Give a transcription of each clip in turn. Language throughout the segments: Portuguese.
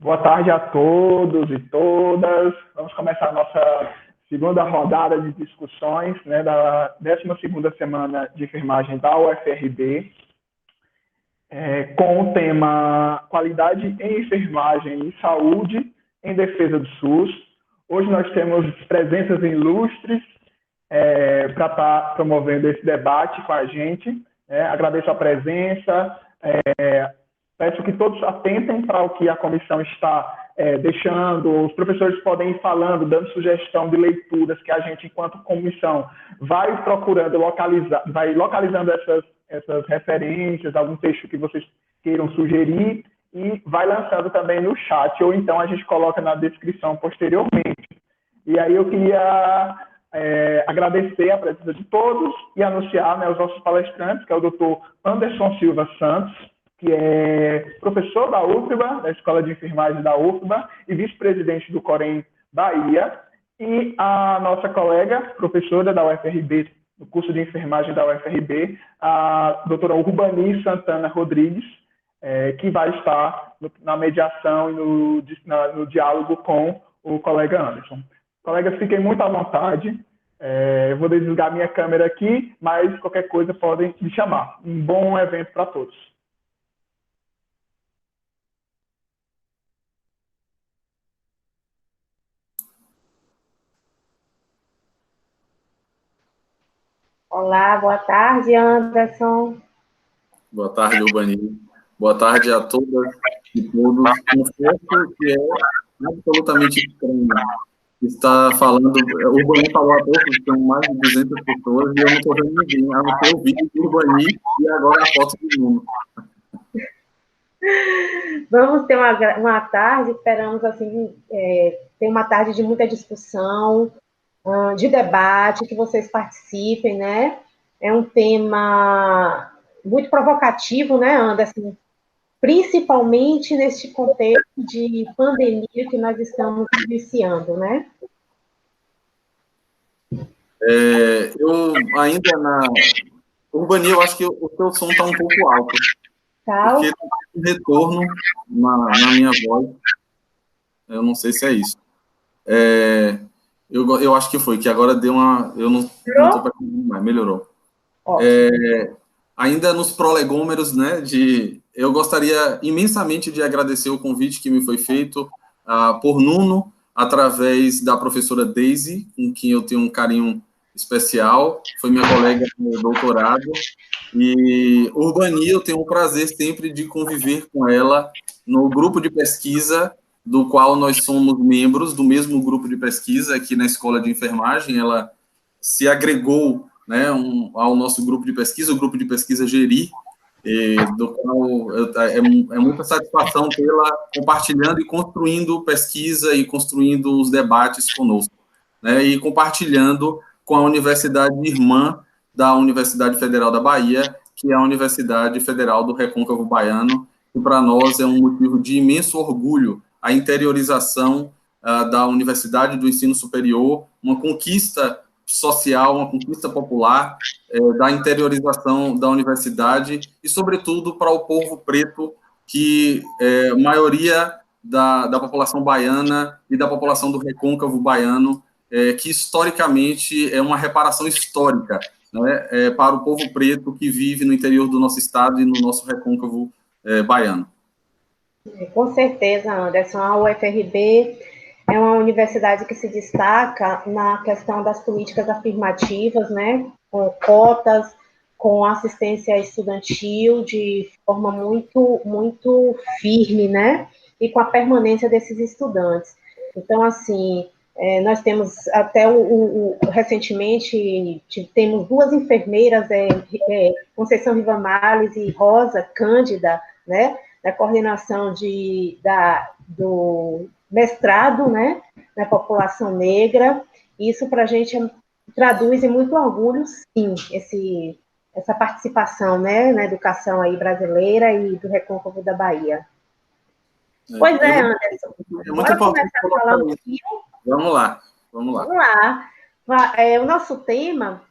Boa tarde a todos e todas. Vamos começar a nossa segunda rodada de discussões, né, da 12ª semana de enfermagem da UFRB, com o tema Qualidade em Enfermagem e Saúde em Defesa do SUS. Hoje nós temos presenças ilustres para estar promovendo esse debate com a gente. Agradeço a presença, peço que todos atentem para o que a comissão está deixando. Os professores podem ir falando, dando sugestão de leituras que a gente, enquanto comissão, vai procurando vai localizando essas referências, algum texto que vocês queiram sugerir, e vai lançando também no chat, ou então a gente coloca na descrição posteriormente. E aí eu queria agradecer a presença de todos e anunciar, né, os nossos palestrantes, que é o Dr. Anderson Silva Santos, que é professor da UFBA, da Escola de Enfermagem da UFBA, e vice-presidente do Corém Bahia, e a nossa colega, professora da UFRB, do curso de enfermagem da UFRB, a doutora Urbani Santana Rodrigues, que vai estar na mediação e no diálogo com o colega Anderson. Colegas, fiquem muito à vontade. Eu vou desligar minha câmera aqui, mas qualquer coisa podem me chamar. Um bom evento para todos. Olá, boa tarde, Anderson. Boa tarde, Urbani. Boa tarde a todas e todos. Confesso que é absolutamente estranho estar falando. O Urbani falou há pouco que são mais de 200 pessoas e eu não estou vendo ninguém. A não ser o vídeo do Urbani e agora a foto do Nuno. Vamos ter uma tarde, esperamos assim, ter uma tarde de muita discussão, de debate, que vocês participem, né? É um tema muito provocativo, né, Anderson? Principalmente neste contexto de pandemia que nós estamos vivenciando, né? Eu ainda Urbani, eu acho que o seu som está um pouco alto. Porque tem um retorno na minha voz. Eu não sei se é isso. Eu acho que foi, que agora deu uma... Eu não estou percebendo mais, melhorou. Ainda nos prolegômeros, né, eu gostaria imensamente de agradecer o convite que me foi feito por Nuno, através da professora Daisy, com quem eu tenho um carinho especial, foi minha colega no doutorado, e Urbani, eu tenho o prazer sempre de conviver com ela no grupo de pesquisa, do qual nós somos membros do mesmo grupo de pesquisa aqui na Escola de Enfermagem. Ela se agregou, né, ao nosso grupo de pesquisa, o grupo de pesquisa GERI, do qual é muita satisfação tê-la compartilhando e construindo pesquisa e construindo os debates conosco, né, e compartilhando com a universidade irmã da Universidade Federal da Bahia, que é a Universidade Federal do Recôncavo Baiano, que para nós é um motivo de imenso orgulho a interiorização da Universidade do Ensino Superior, uma conquista social, uma conquista popular, da interiorização da universidade e, sobretudo, para o povo preto, que a maioria da população baiana e da população do Recôncavo Baiano, que historicamente é uma reparação histórica, né, para o povo preto que vive no interior do nosso estado e no nosso Recôncavo baiano. Com certeza, Anderson. A UFRB é uma universidade que se destaca na questão das políticas afirmativas, né, com cotas, com assistência estudantil de forma muito, muito firme, né, e com a permanência desses estudantes. Então, assim, nós temos até recentemente temos duas enfermeiras, Conceição Rivamales e Rosa Cândida, né, da coordenação do mestrado, né, na população negra. Isso para a gente traduz em muito orgulho, sim, essa participação, né, na educação aí brasileira e do Recôncavo da Bahia. Pois Anderson. Muito importante falar um pouquinho. Vamos lá. Vamos lá. O nosso tema,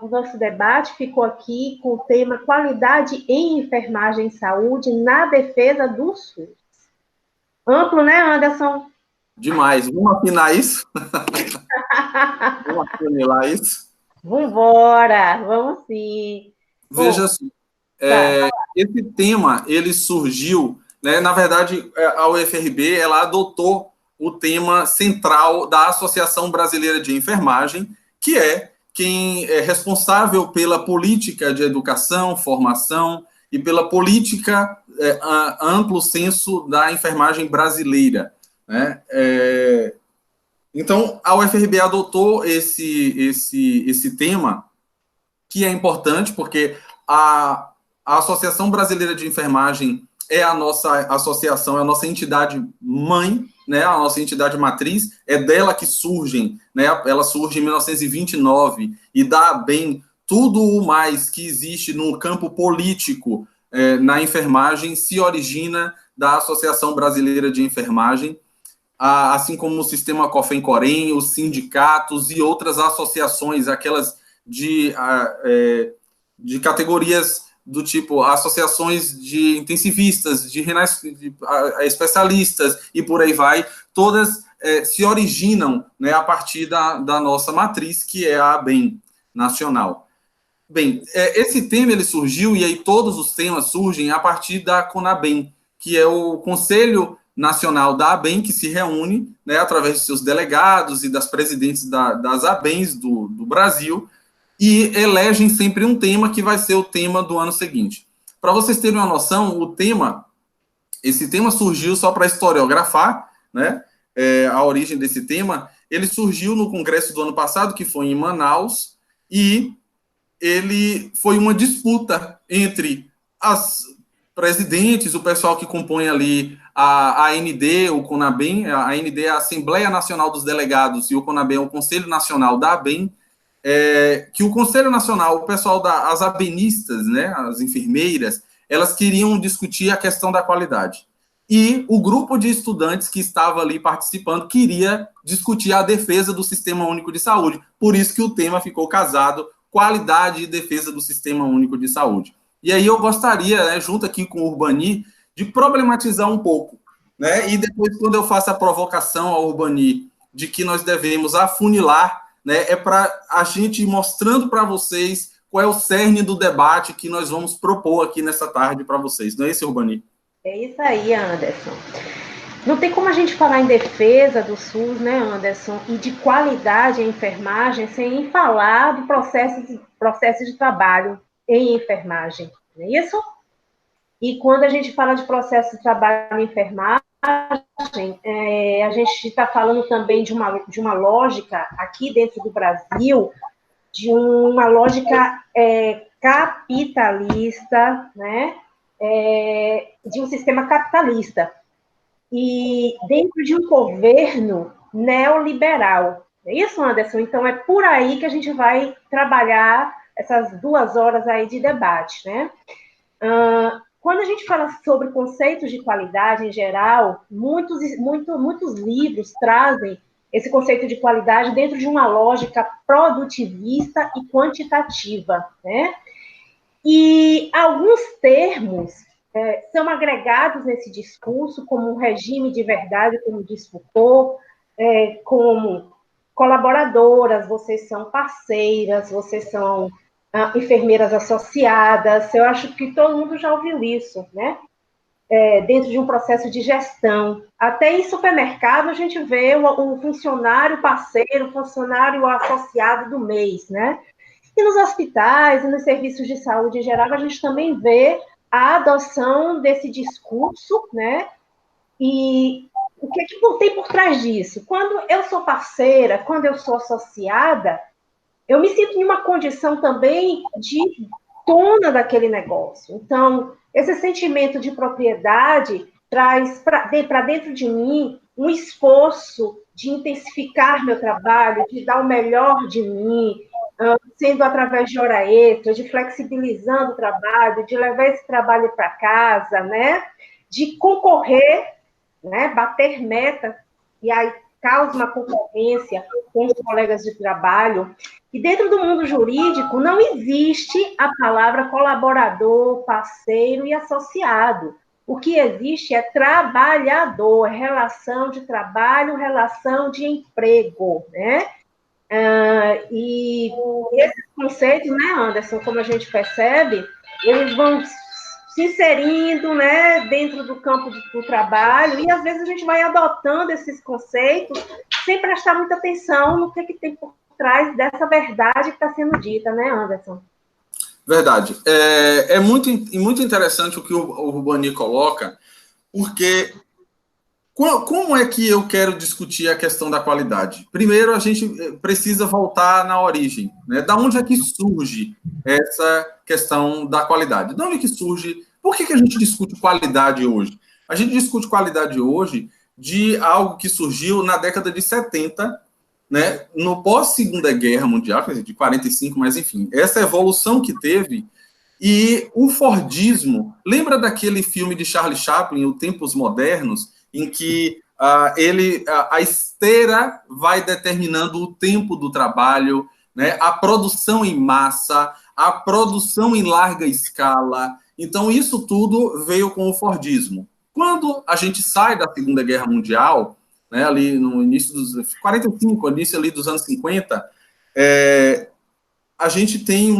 o nosso debate ficou aqui com o tema Qualidade em Enfermagem e Saúde na Defesa do SUS. Amplo, né, Anderson? Demais. Vamos afinar isso? Vamos afunilar isso? Vamos embora, vamos sim. Bom, Veja só, tá. esse tema, ele surgiu, né, na verdade, a UFRB, ela adotou o tema central da Associação Brasileira de Enfermagem, que é quem é responsável pela política de educação, formação e pela política amplo senso da enfermagem brasileira, né? Então, a UFRB adotou esse tema, que é importante, porque a Associação Brasileira de Enfermagem é a nossa associação, é a nossa entidade mãe, né, a nossa entidade matriz, é dela que surgem, né, ela surge em 1929 e dá bem tudo o mais que existe no campo político na enfermagem se origina da Associação Brasileira de Enfermagem, assim como o sistema COFEM-COREM, os sindicatos e outras associações, aquelas de categorias do tipo associações de intensivistas, de especialistas e por aí vai, todas se originam, né, a partir da nossa matriz, que é a ABEM nacional. Bem, esse tema ele surgiu, e aí todos os temas surgem a partir da CONABEM, que é o Conselho Nacional da ABEM, que se reúne, né, através de seus delegados e das presidentes das ABEMs do Brasil, e elegem sempre um tema que vai ser o tema do ano seguinte. Para vocês terem uma noção, esse tema surgiu só para historiografar, né, a origem desse tema. Ele surgiu no congresso do ano passado, que foi em Manaus, e ele foi uma disputa entre as presidentes, o pessoal que compõe ali a AND, o CONABEM. A AND é a Assembleia Nacional dos Delegados e o CONABEM é o Conselho Nacional da ABEM, que o Conselho Nacional, o pessoal as abenistas, né, as enfermeiras, elas queriam discutir a questão da qualidade. E o grupo de estudantes que estava ali participando queria discutir a defesa do Sistema Único de Saúde. Por isso que o tema ficou casado, qualidade e defesa do Sistema Único de Saúde. E aí eu gostaria, né, junto aqui com o Urbani, de problematizar um pouco, né, e depois, quando eu faço a provocação ao Urbani de que nós devemos afunilar, né, é para a gente ir mostrando para vocês qual é o cerne do debate que nós vamos propor aqui nessa tarde para vocês. Não é isso, Urbani? É isso aí, Anderson. Não tem como a gente falar em defesa do SUS, né, Anderson, e de qualidade em enfermagem sem falar do processo de trabalho em enfermagem, não é isso? E quando a gente fala de processo de trabalho em enfermagem, a gente está falando também de uma lógica aqui dentro do Brasil, de uma lógica capitalista, né? De um sistema capitalista. E dentro de um governo neoliberal. É isso, Anderson? Então, é por aí que a gente vai trabalhar essas 2 horas aí de debate, né? Quando a gente fala sobre conceitos de qualidade em geral, muitos livros trazem esse conceito de qualidade dentro de uma lógica produtivista e quantitativa, né? E alguns termos são agregados nesse discurso como um regime de verdade, como diz Foucault, como colaboradoras, vocês são parceiras, vocês são enfermeiras associadas. Eu acho que todo mundo já ouviu isso, né? Dentro de um processo de gestão. Até em supermercado a gente vê o funcionário parceiro, o funcionário associado do mês, né? E nos hospitais e nos serviços de saúde em geral, a gente também vê a adoção desse discurso, né? E o que tem por trás disso? Quando eu sou parceira, quando eu sou associada, eu me sinto em uma condição também de dona daquele negócio. Então, esse sentimento de propriedade traz para dentro de mim um esforço de intensificar meu trabalho, de dar o melhor de mim, sendo através de hora extra, de flexibilizando o trabalho, de levar esse trabalho para casa, né? De concorrer, né? Bater meta, e aí causa uma concorrência com os colegas de trabalho. E dentro do mundo jurídico não existe a palavra colaborador, parceiro e associado. O que existe é trabalhador, relação de trabalho, relação de emprego, né? E esses conceitos, né, Anderson, como a gente percebe, eles vão se inserindo, né, dentro do campo do trabalho, e às vezes a gente vai adotando esses conceitos sem prestar muita atenção no que tem por trás dessa verdade que está sendo dita, né, Anderson? Verdade. É muito interessante o que o Rubani coloca, porque como é que eu quero discutir a questão da qualidade? Primeiro, a gente precisa voltar na origem, né? Da onde é que surge essa questão da qualidade? Da onde é que surge? Por que a gente discute qualidade hoje? A gente discute qualidade hoje de algo que surgiu na década de 70, né? No pós-Segunda Guerra Mundial, de 45, mas enfim, essa evolução que teve. E o Fordismo, lembra daquele filme de Charlie Chaplin, O Tempos Modernos, em que a esteira vai determinando o tempo do trabalho, né? A produção em massa, a produção em larga escala. Então, isso tudo veio com o Fordismo. Quando a gente sai da Segunda Guerra Mundial, né, ali no início dos 45, início ali dos anos 50, a gente tem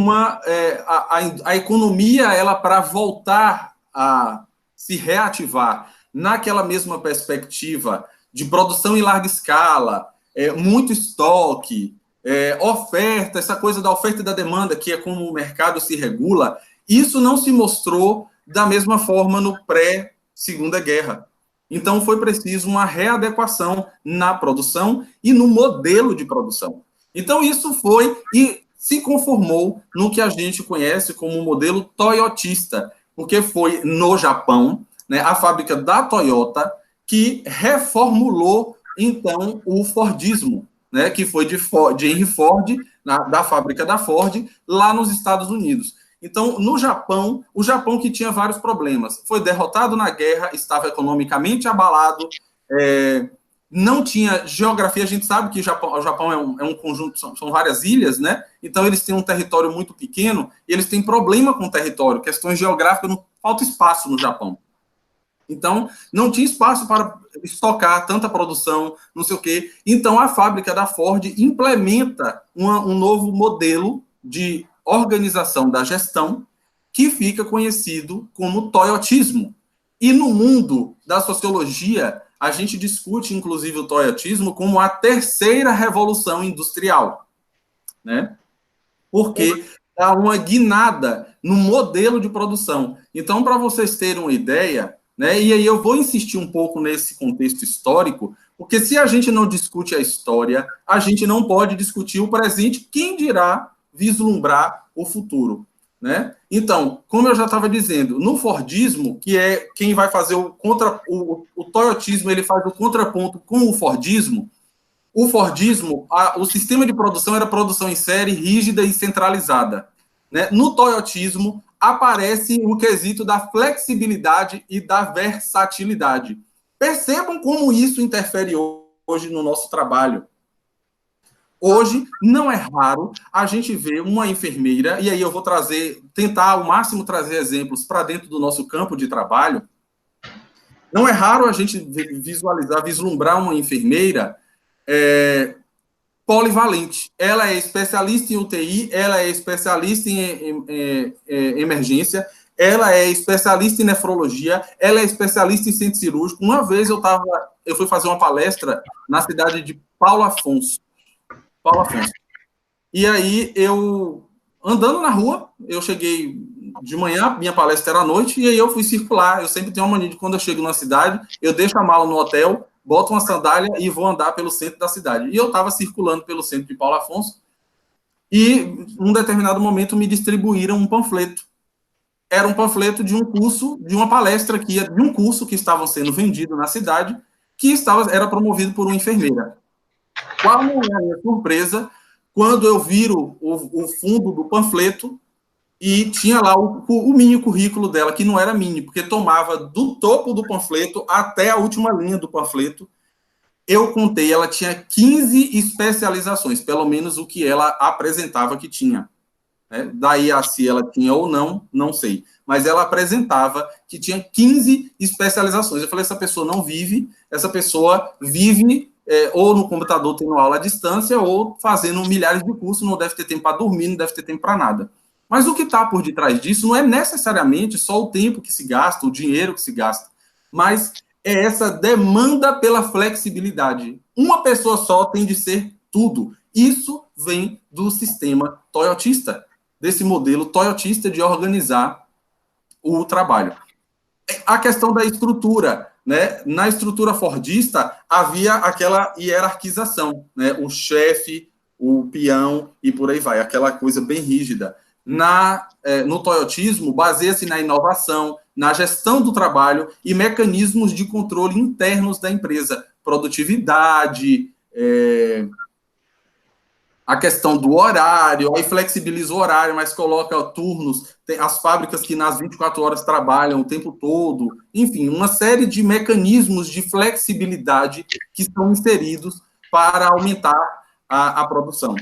a economia, ela para voltar a se reativar naquela mesma perspectiva de produção em larga escala, muito estoque, oferta, essa coisa da oferta e da demanda, que é como o mercado se regula, isso não se mostrou da mesma forma no pré-Segunda Guerra. Então, foi preciso uma readequação na produção e no modelo de produção. Então, isso foi e se conformou no que a gente conhece como o modelo toyotista, porque foi no Japão, né, a fábrica da Toyota, que reformulou, então, o Fordismo, né, que foi de Henry Ford, da fábrica da Ford, lá nos Estados Unidos. Então, no Japão, o Japão que tinha vários problemas, foi derrotado na guerra, estava economicamente abalado, não tinha geografia, a gente sabe que o Japão é um conjunto, são várias ilhas, né? Então, eles têm um território muito pequeno e eles têm problema com o território, questões geográficas, não falta espaço no Japão. Então, não tinha espaço para estocar tanta produção, não sei o quê. Então, a fábrica da Ford implementa um novo modelo de organização da gestão que fica conhecido como toyotismo. E no mundo da sociologia, a gente discute, inclusive, o toyotismo como a terceira revolução industrial, né? Porque dá uma guinada no modelo de produção. Então, para vocês terem uma ideia, né, e aí eu vou insistir um pouco nesse contexto histórico, porque se a gente não discute a história, a gente não pode discutir o presente, quem dirá vislumbrar o futuro, né? Então, como eu já estava dizendo, no Fordismo, que é quem vai fazer o toyotismo, ele faz o contraponto com o Fordismo. O Fordismo, o sistema de produção era produção em série, rígida e centralizada, né? No toyotismo, aparece o quesito da flexibilidade e da versatilidade. Percebam como isso interfere hoje no nosso trabalho. Hoje, não é raro a gente ver uma enfermeira, e aí eu vou tentar ao máximo trazer exemplos para dentro do nosso campo de trabalho. Não é raro a gente vislumbrar uma enfermeira polivalente. Ela é especialista em UTI, ela é especialista em emergência, ela é especialista em nefrologia, ela é especialista em centro cirúrgico. Uma vez eu fui fazer uma palestra na cidade de Paulo Afonso. E aí, andando na rua, eu cheguei de manhã, minha palestra era à noite, e aí eu fui circular. Eu sempre tenho uma mania de quando eu chego na cidade, eu deixo a mala no hotel, boto uma sandália e vou andar pelo centro da cidade. E eu estava circulando pelo centro de Paulo Afonso, e em um determinado momento me distribuíram um panfleto. Era um panfleto de um curso, de uma palestra de um curso que estava sendo vendido na cidade, que era promovido por uma enfermeira. Qual é a minha surpresa quando eu viro o fundo do panfleto e tinha lá o mini currículo dela, que não era mini, porque tomava do topo do panfleto até a última linha do panfleto. Eu contei, ela tinha 15 especializações, pelo menos o que ela apresentava que tinha. Daí, se ela tinha ou não, não sei. mas ela apresentava que tinha 15 especializações. Eu falei, essa pessoa não vive, essa pessoa vive ou no computador tendo aula à distância, ou fazendo milhares de cursos, não deve ter tempo para dormir, não deve ter tempo para nada. Mas o que está por detrás disso não é necessariamente só o tempo que se gasta, o dinheiro que se gasta, mas é essa demanda pela flexibilidade. Uma pessoa só tem de ser tudo. Isso vem do sistema toyotista, desse modelo toyotista de organizar o trabalho. A questão da estrutura, né? Na estrutura fordista, havia aquela hierarquização, né? O chefe, o peão e por aí vai, aquela coisa bem rígida. No toyotismo, baseia-se na inovação, na gestão do trabalho e mecanismos de controle internos da empresa, produtividade, a questão do horário, aí flexibiliza o horário, mas coloca turnos, tem as fábricas que nas 24 horas trabalham o tempo todo, enfim, uma série de mecanismos de flexibilidade que são inseridos para aumentar a produção.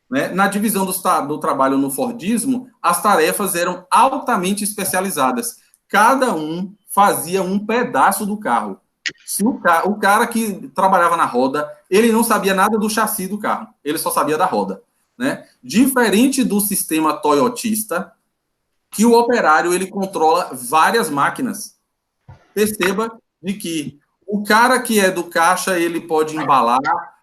Né? Na divisão do trabalho no Fordismo, as tarefas eram altamente especializadas. Cada um fazia um pedaço do carro. Se o cara que trabalhava na roda, ele não sabia nada do chassi do carro, ele só sabia da roda. Né? Diferente do sistema toyotista, que o operário ele controla várias máquinas. Perceba de que o cara que é do caixa, ele pode embalar,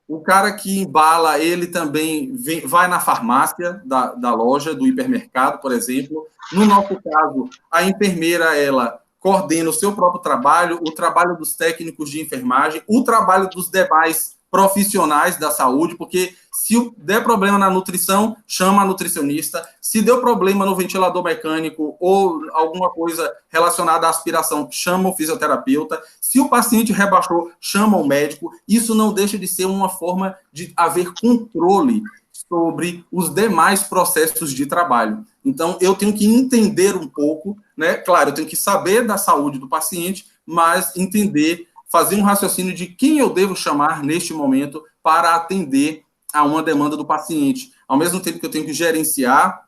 o cara que embala, ele também vai na farmácia da loja, do hipermercado, por exemplo. No nosso caso, a enfermeira, ela coordena o seu próprio trabalho, o trabalho dos técnicos de enfermagem, o trabalho dos demais profissionais da saúde, porque se der problema na nutrição, chama a nutricionista, se deu problema no ventilador mecânico ou alguma coisa relacionada à aspiração, chama o fisioterapeuta, se o paciente rebaixou, chama o médico. Isso não deixa de ser uma forma de haver controle sobre os demais processos de trabalho. Então, eu tenho que entender um pouco, né? Claro, eu tenho que saber da saúde do paciente, mas entender, fazer um raciocínio de quem eu devo chamar neste momento para atender a uma demanda do paciente. Ao mesmo tempo que eu tenho que gerenciar,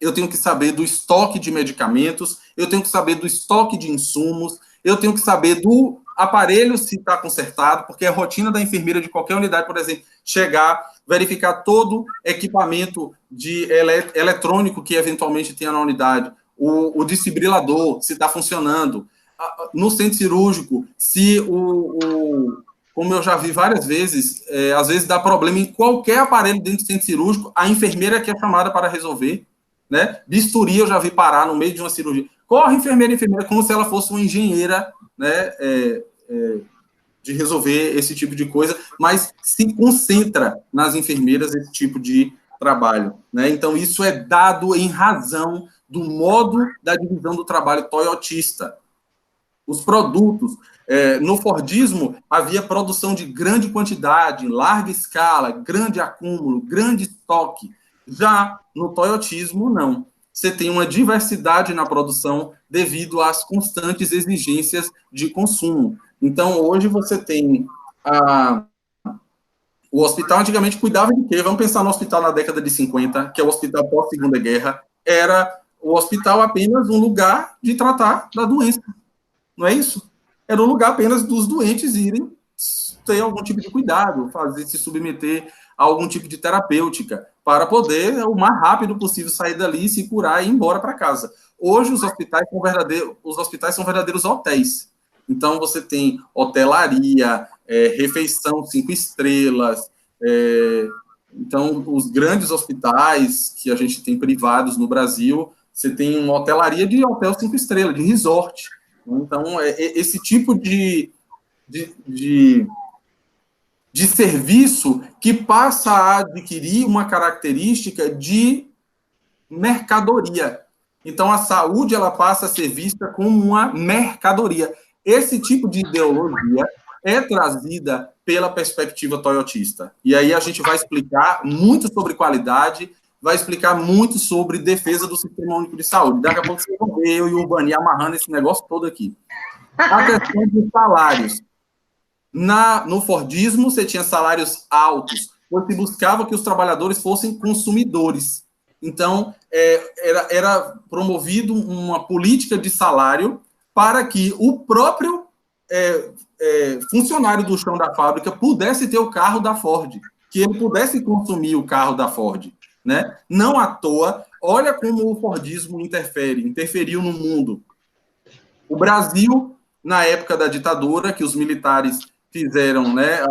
eu tenho que saber do estoque de medicamentos, eu tenho que saber do estoque de insumos, eu tenho que saber do aparelho se está consertado, porque é a rotina da enfermeira de qualquer unidade, por exemplo, chegar, verificar todo equipamento de eletrônico que eventualmente tenha na unidade, o desfibrilador, se está funcionando. No centro cirúrgico, se como eu já vi várias vezes, às vezes dá problema em qualquer aparelho dentro do centro cirúrgico, a enfermeira que é chamada para resolver, né? Bisturi eu já vi parar no meio de uma cirurgia. Corre, enfermeira, como se ela fosse uma engenheira, né? De resolver esse tipo de coisa, mas se concentra nas enfermeiras esse tipo de trabalho, né? Então, isso é dado em razão do modo da divisão do trabalho toyotista. Os produtos, no Fordismo, havia produção de grande quantidade, larga escala, grande acúmulo, grande estoque. Já no toyotismo, não. Você tem uma diversidade na produção devido às constantes exigências de consumo. Então, hoje você tem o hospital, antigamente cuidava de quê? Vamos pensar no hospital na década de 50, que é o hospital pós-Segunda Guerra, era o hospital apenas um lugar de tratar da doença. Não é isso? Era um lugar apenas dos doentes irem ter algum tipo de cuidado, se submeter a algum tipo de terapêutica, para poder, o mais rápido possível, sair dali, se curar e ir embora para casa. Hoje, os hospitais são verdadeiros hotéis. Então, você tem hotelaria, refeição 5 estrelas. Então, os grandes hospitais que a gente tem privados no Brasil, você tem uma hotelaria de hotel 5 estrelas, de resort. Então, esse tipo de serviço que passa a adquirir uma característica de mercadoria. Então, a saúde ela passa a ser vista como uma mercadoria. Esse tipo de ideologia é trazida pela perspectiva toyotista. E aí a gente vai explicar muito sobre qualidade, vai explicar muito sobre defesa do Sistema Único de Saúde. Daqui a pouco vocês vão ver eu e o Bani amarrando esse negócio todo aqui. A questão dos salários. No Fordismo, você tinha salários altos, pois se buscava que os trabalhadores fossem consumidores. Então, era promovido uma política de salário para que o próprio funcionário do chão da fábrica pudesse ter o carro da Ford, que ele pudesse consumir o carro da Ford, né? Não à toa, olha como o Fordismo interferiu no mundo. O Brasil, na época da ditadura, que os militares fizeram, né,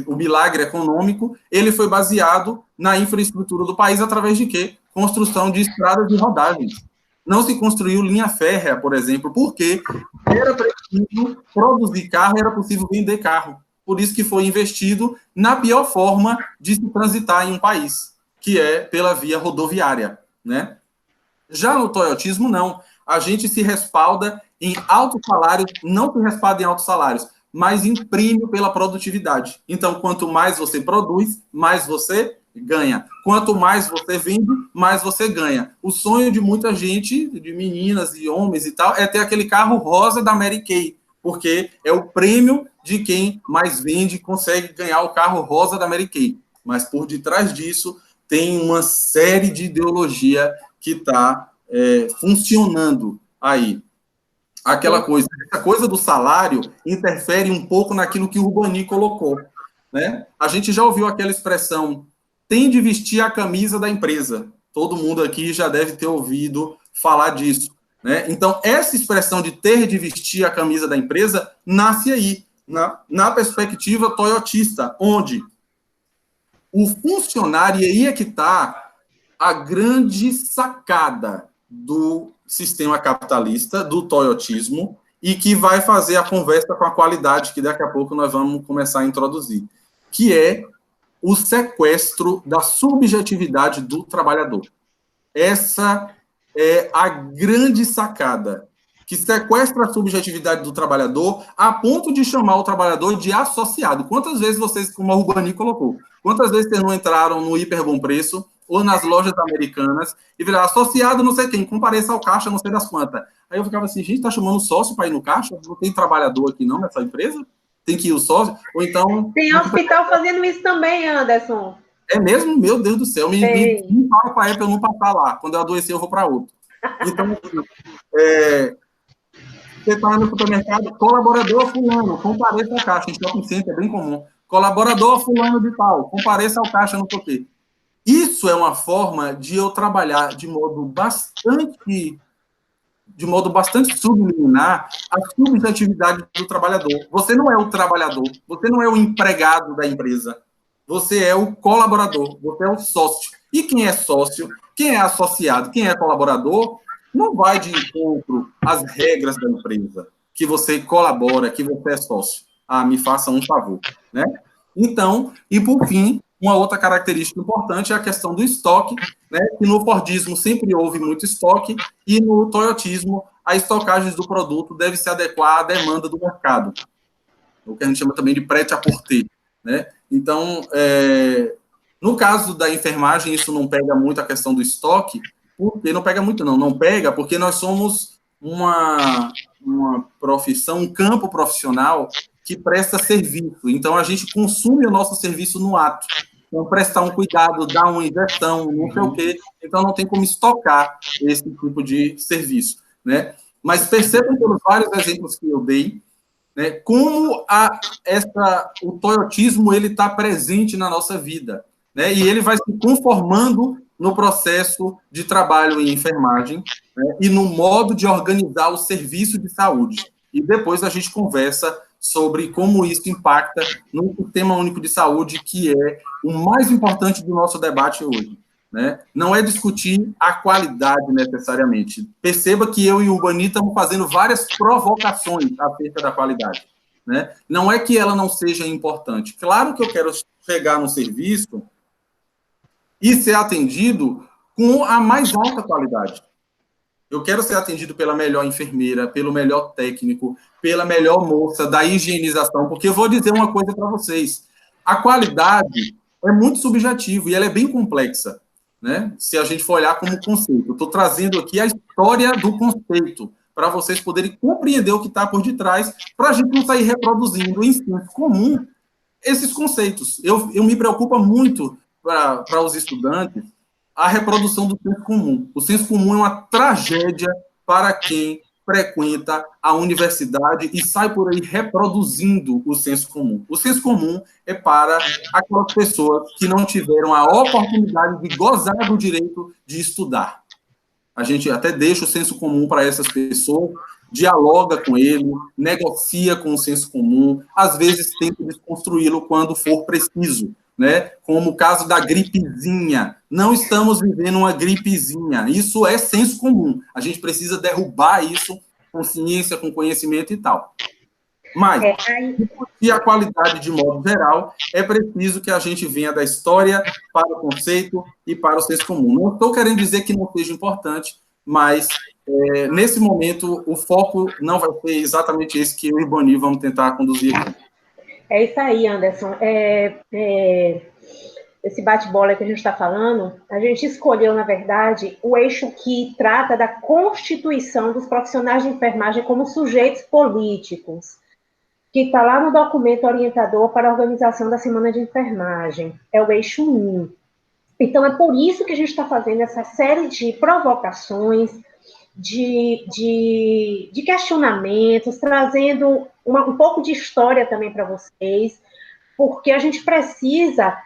o milagre econômico, ele foi baseado na infraestrutura do país através de quê? Construção de estradas de rodagens. Não se construiu linha férrea, por exemplo, porque era preciso produzir carro, era possível vender carro. Por isso que foi investido na pior forma de se transitar em um país, que é pela via rodoviária, né? Já no toyotismo, não. A gente se respalda em altos salários, não se respalda em altos salários, mas em prêmio pela produtividade. Então, quanto mais você produz, mais você ganha. Quanto mais você vende, mais você ganha. O sonho de muita gente, de meninas e homens e tal, é ter aquele carro rosa da Mary Kay, porque é o prêmio de quem mais vende, consegue ganhar o carro rosa da Mary Kay. Mas por detrás disso tem uma série de ideologia que está funcionando aí. Aquela coisa, essa coisa do salário interfere um pouco naquilo que o Urbani colocou, né? A gente já ouviu aquela expressão, tem de vestir a camisa da empresa. Todo mundo aqui já deve ter ouvido falar disso, né? Então, essa expressão de ter de vestir a camisa da empresa nasce aí, na perspectiva toyotista, onde o funcionário, e aí é que está a grande sacada do sistema capitalista, do toyotismo, e que vai fazer a conversa com a qualidade que daqui a pouco nós vamos começar a introduzir, que é o sequestro da subjetividade do trabalhador. Essa é a grande sacada, que sequestra a subjetividade do trabalhador a ponto de chamar o trabalhador de associado. Quantas vezes vocês, como a Urbani colocou, quantas vezes vocês não entraram no Hiper Bom Preço ou nas lojas americanas e viraram associado não sei quem, compareça ao caixa não sei das quantas. Aí eu ficava assim, gente, tá chamando sócio para ir no caixa? Não tem trabalhador aqui não nessa empresa? Tem que ir o sócio? Ou então... Tem hospital fazendo isso também, Anderson. É mesmo? Meu Deus do céu. Me fala para a Apple eu não passar lá. Quando eu adoecer, eu vou para outro. Então, você está no supermercado, colaborador fulano, compareça ao caixa. Em shopping center é bem comum. Colaborador fulano de tal, compareça ao caixa, não sei o quê. Isso é uma forma de eu trabalhar de modo bastante subliminar a subjetividade do trabalhador. Você não é o trabalhador, você não é o empregado da empresa, você é o colaborador, você é o sócio. E quem é sócio, quem é associado, quem é colaborador, não vai de encontro às regras da empresa, que você colabora, que você é sócio. Ah, me faça um favor, né? Então, e por fim, uma outra característica importante é a questão do estoque, né, que no Fordismo sempre houve muito estoque, e no toyotismo a estocagem do produto deve se adequar à demanda do mercado, o que a gente chama também de prêt-à-porter, né? Então, no caso da enfermagem, isso não pega muito a questão do estoque, porque não pega muito, não pega, porque nós somos uma profissão, um campo profissional que presta serviço. Então, a gente consome o nosso serviço no ato. Então, prestar um cuidado, dar uma injeção, não sei o quê. Então, não tem como estocar esse tipo de serviço, né? Mas percebam pelos vários exemplos que eu dei, né, como o toyotismo ele está presente na nossa vida, né? E ele vai se conformando no processo de trabalho em enfermagem, né, e no modo de organizar o serviço de saúde. E depois a gente conversa sobre como isso impacta no Sistema Único de Saúde, que é o mais importante do nosso debate hoje, né? Não é discutir a qualidade necessariamente. Perceba que eu e o Urbani estamos fazendo várias provocações acerca da qualidade, né? Não é que ela não seja importante. Claro que eu quero chegar no serviço e ser atendido com a mais alta qualidade. Eu quero ser atendido pela melhor enfermeira, pelo melhor técnico, pela melhor moça da higienização, porque eu vou dizer uma coisa para vocês. A qualidade é muito subjetiva e ela é bem complexa, né? Se a gente for olhar como conceito. Eu estou trazendo aqui a história do conceito, para vocês poderem compreender o que está por detrás, para a gente não sair reproduzindo em senso comum esses conceitos. Eu me preocupo muito para os estudantes a reprodução do senso comum. O senso comum é uma tragédia para quem frequenta a universidade e sai por aí reproduzindo o senso comum. O senso comum é para aquelas pessoas que não tiveram a oportunidade de gozar do direito de estudar. A gente até deixa o senso comum para essas pessoas, dialoga com ele, negocia com o senso comum, às vezes tenta desconstruí-lo quando for preciso, né? Como o caso da gripezinha. Não estamos vivendo uma gripezinha. Isso é senso comum. A gente precisa derrubar isso com ciência, com conhecimento e tal. Mas, e a qualidade de modo geral, é preciso que a gente venha da história para o conceito e para o senso comum. Não estou querendo dizer que não seja importante, mas, nesse momento, o foco não vai ser exatamente esse que eu e Boni vamos tentar conduzir aqui. É isso aí, Anderson. Esse bate-bola que a gente está falando, a gente escolheu, na verdade, o eixo que trata da constituição dos profissionais de enfermagem como sujeitos políticos, que está lá no documento orientador para a organização da Semana de Enfermagem. É o eixo 1. Então, é por isso que a gente está fazendo essa série de provocações, de questionamentos, trazendo um pouco de história também para vocês, porque a gente precisa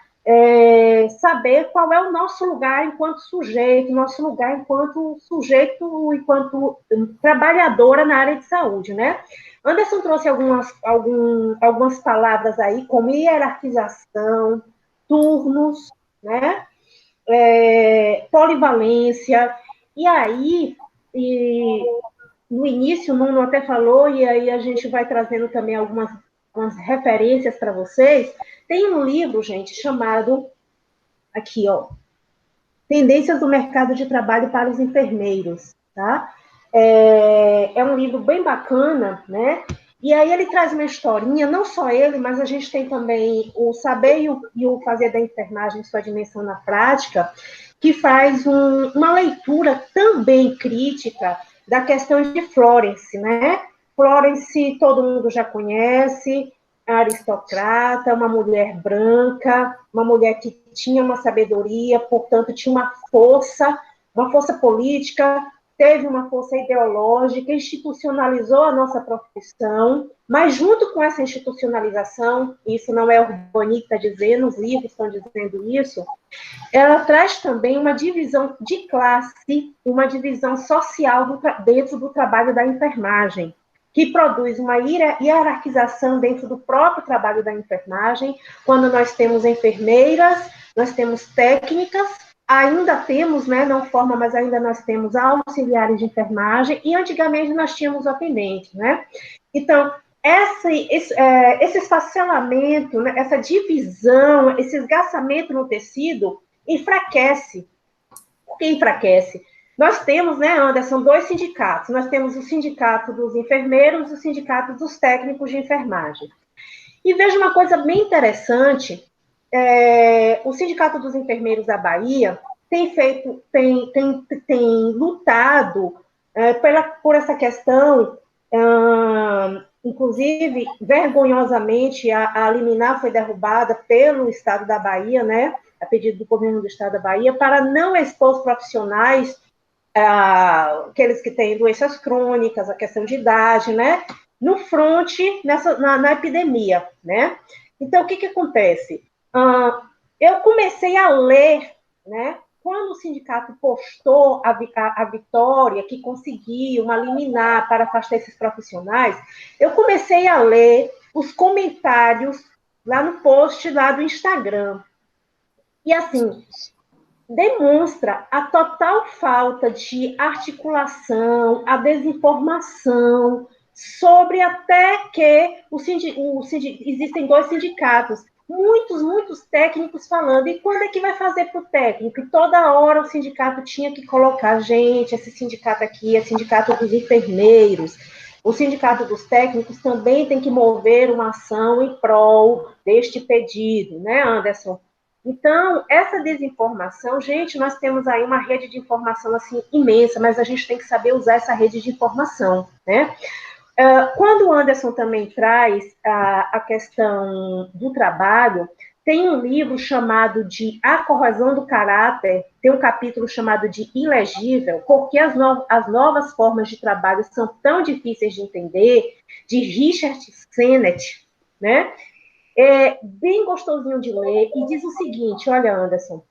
saber qual é o nosso lugar enquanto sujeito, nosso lugar enquanto sujeito, enquanto trabalhadora na área de saúde, né? Anderson trouxe algumas palavras aí, como hierarquização, turnos, né? Polivalência, e aí, no início, o Nuno até falou, e aí a gente vai trazendo também algumas referências para vocês. Tem um livro, gente, chamado, aqui, ó, Tendências do Mercado de Trabalho para os Enfermeiros, tá? É um livro bem bacana, né? E aí ele traz uma historinha, não só ele, mas a gente tem também o Saber e o Fazer da Enfermagem, sua dimensão na prática, que faz uma leitura também crítica da questão de Florence, né? Florence, todo mundo já conhece, aristocrata, uma mulher branca, uma mulher que tinha uma sabedoria, portanto, tinha uma força política, teve uma força ideológica, institucionalizou a nossa profissão, mas junto com essa institucionalização, isso não é o Boni que está dizendo, os livros estão dizendo isso, ela traz também uma divisão de classe, uma divisão social dentro do trabalho da enfermagem, que produz uma hierarquização dentro do próprio trabalho da enfermagem, quando nós temos enfermeiras, nós temos técnicas, ainda temos, né, não forma, mas ainda nós temos auxiliares de enfermagem, e antigamente nós tínhamos atendentes, né? Então, esse esfacelamento, né, essa divisão, esse esgaçamento no tecido, enfraquece. Por que enfraquece? Nós temos, né, Anderson, 2 sindicatos. Nós temos o sindicato dos enfermeiros e o sindicato dos técnicos de enfermagem. E veja uma coisa bem interessante, o Sindicato dos Enfermeiros da Bahia tem lutado por essa questão, inclusive, vergonhosamente, a liminar foi derrubada pelo Estado da Bahia, né, a pedido do governo do Estado da Bahia, para não expor os profissionais, aqueles que têm doenças crônicas, a questão de idade, né, no fronte, na epidemia, né. Então, o que acontece? Eu comecei a ler, né, quando o sindicato postou a vitória, que conseguiu uma liminar para afastar esses profissionais, eu comecei a ler os comentários lá no post lá do Instagram. E, assim, demonstra a total falta de articulação, a desinformação, sobre até que existem 2 sindicatos, muitos técnicos falando, e quando é que vai fazer para o técnico? E toda hora o sindicato tinha que colocar, gente, esse sindicato aqui é sindicato dos enfermeiros, o sindicato dos técnicos também tem que mover uma ação em prol deste pedido, né, Anderson? Então, essa desinformação, gente, nós temos aí uma rede de informação, assim, imensa, mas a gente tem que saber usar essa rede de informação, né? Quando o Anderson também traz a questão do trabalho, tem um livro chamado de A Corrosão do Caráter, tem um capítulo chamado de Ilegível, porque as novas formas de trabalho são tão difíceis de entender, de Richard Sennett, né? É bem gostosinho de ler, e diz o seguinte, olha, Anderson,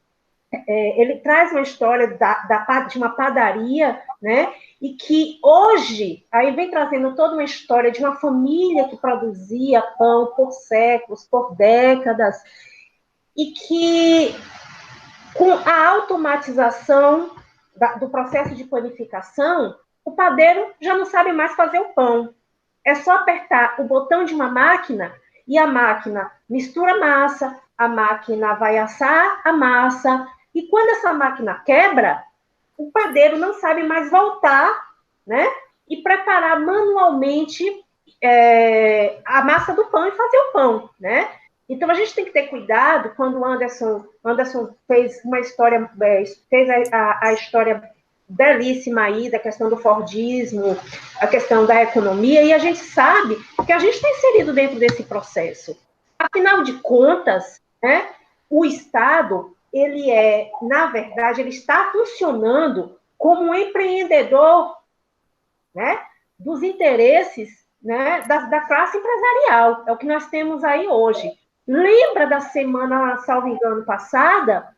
ele traz uma história de uma padaria, né? E que hoje, aí vem trazendo toda uma história de uma família que produzia pão por séculos, por décadas, e que, com a automatização do processo de panificação, o padeiro já não sabe mais fazer o pão. É só apertar o botão de uma máquina e a máquina mistura a massa, a máquina vai assar a massa, e quando essa máquina quebra, o padeiro não sabe mais voltar, né, e preparar manualmente a massa do pão e fazer o pão, né? Então, a gente tem que ter cuidado quando o Anderson fez uma história, fez a história belíssima aí da questão do Fordismo, a questão da economia, e a gente sabe que a gente está inserido dentro desse processo. Afinal de contas, né, o Estado, na verdade, ele está funcionando como um empreendedor, né, dos interesses, né, da classe empresarial. É o que nós temos aí hoje. Lembra da semana, salvo engano, passada,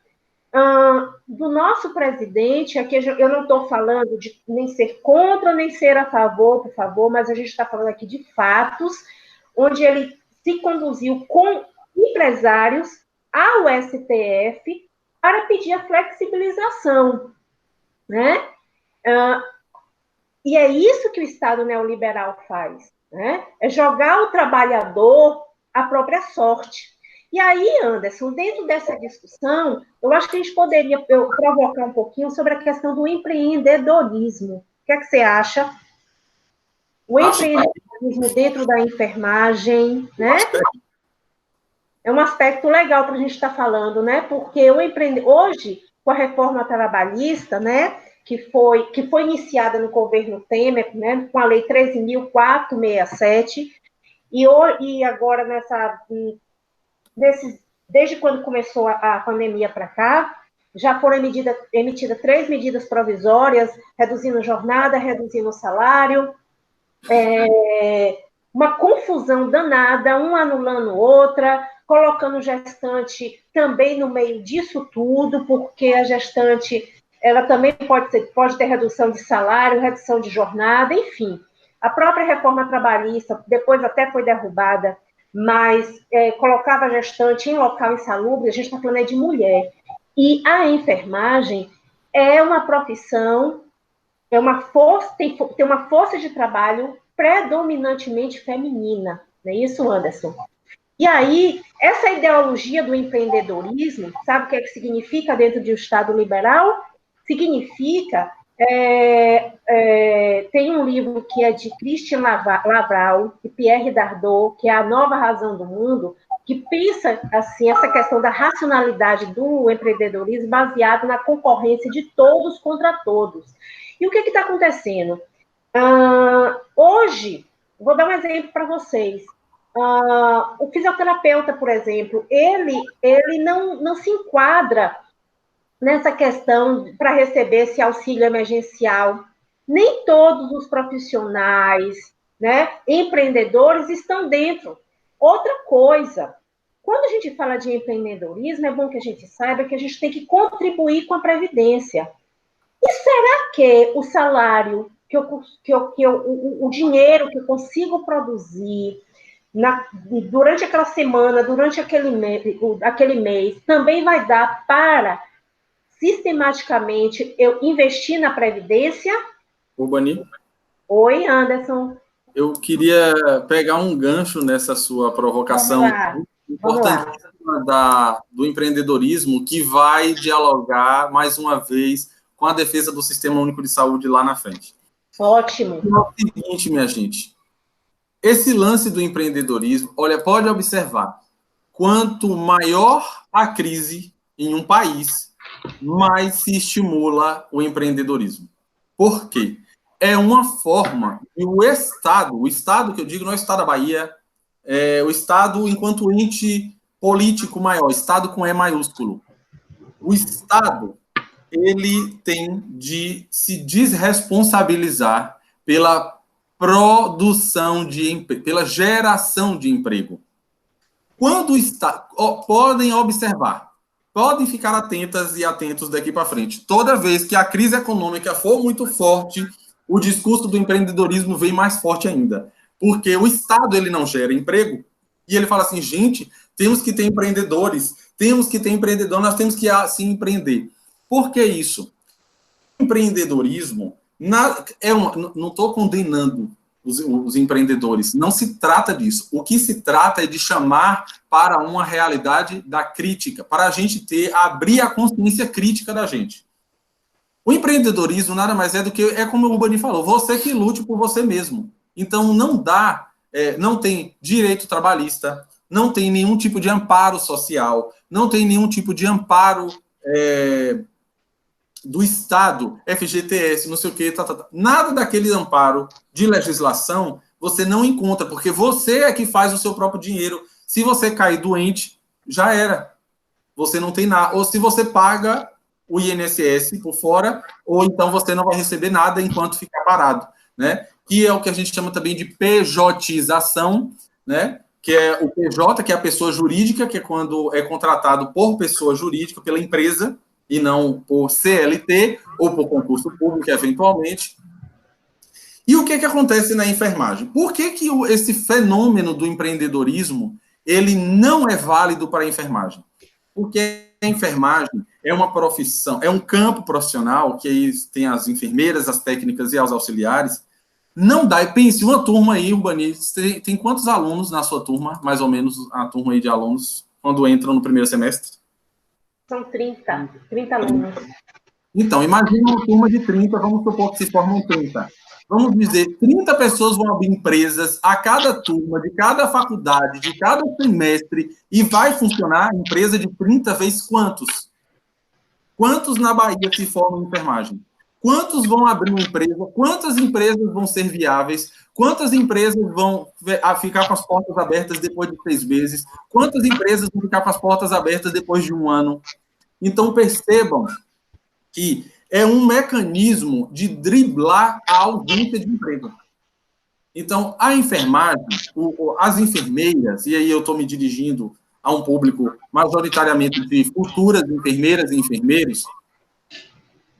do nosso presidente, aqui eu não estou falando de nem ser contra, nem ser a favor, por favor, mas a gente está falando aqui de fatos, onde ele se conduziu com empresários ao STF para pedir a flexibilização, né? E é isso que o Estado neoliberal faz, né? É jogar o trabalhador à própria sorte. E aí, Anderson, dentro dessa discussão, eu acho que a gente poderia provocar um pouquinho sobre a questão do empreendedorismo. O que é que você acha? O empreendedorismo dentro da enfermagem, né? É um aspecto legal para a gente estar falando, né? Porque hoje, com a reforma trabalhista, né, que foi iniciada no governo Temer, né, com a Lei 13.467, e agora desde quando começou a pandemia para cá, já foram emitidas 3 medidas provisórias, reduzindo jornada, reduzindo o salário, uma confusão danada, um anulando outra, colocando gestante também no meio disso tudo, porque a gestante ela também pode ter redução de salário, redução de jornada, enfim. A própria reforma trabalhista, depois até foi derrubada, mas colocava a gestante em local insalubre, a gente está falando de mulher. E a enfermagem é uma profissão, tem uma força de trabalho predominantemente feminina, não é isso, Anderson? E aí, essa ideologia do empreendedorismo, sabe o que é que significa dentro de um Estado liberal? Significa, tem um livro que é de Christian Lavral e Pierre Dardot, que é A Nova Razão do Mundo, que pensa assim, essa questão da racionalidade do empreendedorismo baseado na concorrência de todos contra todos. E o que está acontecendo? Hoje, vou dar um exemplo para vocês. O fisioterapeuta, por exemplo, ele não se enquadra nessa questão para receber esse auxílio emergencial. Nem todos os profissionais, né, empreendedores estão dentro. Outra coisa, quando a gente fala de empreendedorismo, é bom que a gente saiba que a gente tem que contribuir com a Previdência. E será que o salário, o dinheiro que eu consigo produzir durante aquela semana, durante aquele mês, também vai dar para, sistematicamente, eu investir na Previdência? Ô, Bani. Oi, Anderson. Eu queria pegar um gancho nessa sua provocação importantíssima do empreendedorismo, que vai dialogar, mais uma vez, com a defesa do Sistema Único de Saúde lá na frente. Ótimo. É o seguinte, minha gente, esse lance do empreendedorismo, olha, pode observar, quanto maior a crise em um país, mais se estimula o empreendedorismo. Por quê? É uma forma que o Estado que eu digo não é o Estado da Bahia, o Estado enquanto ente político maior, Estado com E maiúsculo. O Estado, ele tem de se desresponsabilizar pela produção de emprego, pela geração de emprego. Quando está, podem observar, podem ficar atentas e atentos daqui para frente. Toda vez que a crise econômica for muito forte, o discurso do empreendedorismo vem mais forte ainda. Porque o Estado, ele não gera emprego, e ele fala assim, gente, temos que ter empreendedores, nós temos que assim empreender. Por que isso? O empreendedorismo, não estou condenando os empreendedores, não se trata disso. O que se trata é de chamar para uma realidade da crítica, para a gente abrir a consciência crítica da gente. O empreendedorismo nada mais é do que, como o Urbani falou, você que lute por você mesmo. Então, não tem direito trabalhista, não tem nenhum tipo de amparo social, não tem nenhum tipo de amparo do Estado, FGTS, não sei o quê, nada daquele amparo de legislação você não encontra, porque você é que faz o seu próprio dinheiro. Se você cair doente, já era. Você não tem nada. Ou se você paga o INSS por fora, ou então você não vai receber nada enquanto ficar parado, né? Que é o que a gente chama também de pejotização, né? Que é o PJ, que é a pessoa jurídica, que é quando é contratado por pessoa jurídica, pela empresa, e não por CLT ou por concurso público, eventualmente. E o que acontece na enfermagem? Por que esse fenômeno do empreendedorismo ele não é válido para a enfermagem? Porque a enfermagem é uma profissão, é um campo profissional, que aí tem as enfermeiras, as técnicas e os auxiliares. Não dá, pense, uma turma aí, urbanista, tem quantos alunos na sua turma, mais ou menos a turma aí de alunos, quando entram no primeiro semestre? São 30 alunos. Então, imagina uma turma de 30, vamos supor que se formam 30. Vamos dizer, 30 pessoas vão abrir empresas a cada turma, de cada faculdade, de cada semestre, e vai funcionar empresa de 30 vezes quantos? Quantos na Bahia se formam em enfermagem? Quantos vão abrir uma empresa? Quantas empresas vão ser viáveis? Quantas empresas vão ficar com as portas abertas depois de 6 meses? Quantas empresas vão ficar com as portas abertas depois de 1 ano? Então, percebam que é um mecanismo de driblar a ausência de emprego. Então, a enfermagem, as enfermeiras, e aí eu estou me dirigindo a um público majoritariamente de futuras enfermeiras e enfermeiros,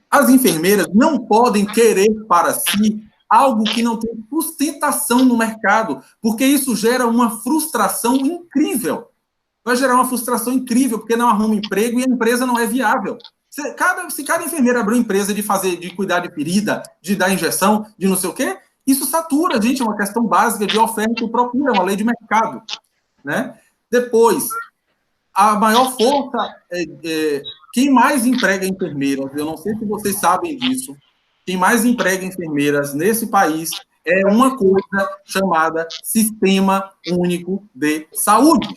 as enfermeiras não podem querer para si algo que não tem sustentação no mercado, porque isso gera uma frustração incrível. Vai gerar uma frustração incrível, porque não arruma emprego e a empresa não é viável. Se cada enfermeira abrir uma empresa de cuidar de ferida, de dar injeção, de não sei o quê, isso satura, gente, é uma questão básica de oferta e procura, é uma lei de mercado, né? Depois, a maior força, quem mais emprega enfermeiras, eu não sei se vocês sabem disso, quem mais emprega enfermeiras nesse país é uma coisa chamada Sistema Único de Saúde.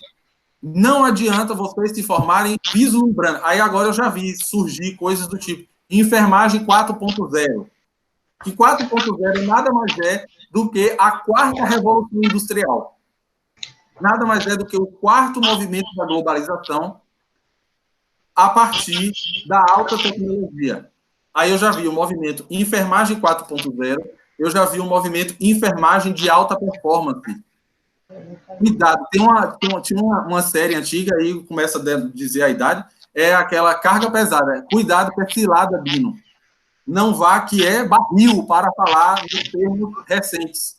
Não adianta vocês se formarem vislumbrando. Aí agora eu já vi surgir coisas do tipo enfermagem 4.0. Que 4.0 nada mais é do que a 4ª revolução industrial. Nada mais é do que o 4º movimento da globalização a partir da alta tecnologia. Aí eu já vi o movimento enfermagem 4.0, eu já vi o movimento enfermagem de alta performance. Cuidado, tinha uma série antiga, aí começa a dizer a idade, é aquela carga pesada. Cuidado com a cilada, Bino. Não vá que é barril para falar de termos recentes.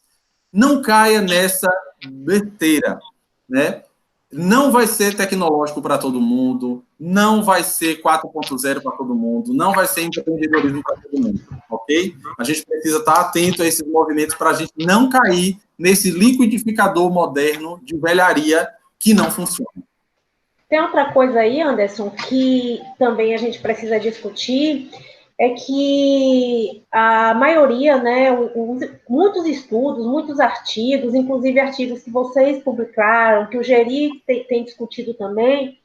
Não caia nessa besteira, né? Não vai ser tecnológico para todo mundo, não vai ser 4.0 para todo mundo, não vai ser empreendedorismo para todo mundo, ok? A gente precisa estar atento a esses movimentos para a gente não cair nesse liquidificador moderno de velharia que não funciona. Tem outra coisa aí, Anderson, que também a gente precisa discutir, é que a maioria, né, muitos estudos, muitos artigos, inclusive artigos que vocês publicaram, que o Geri tem discutido também,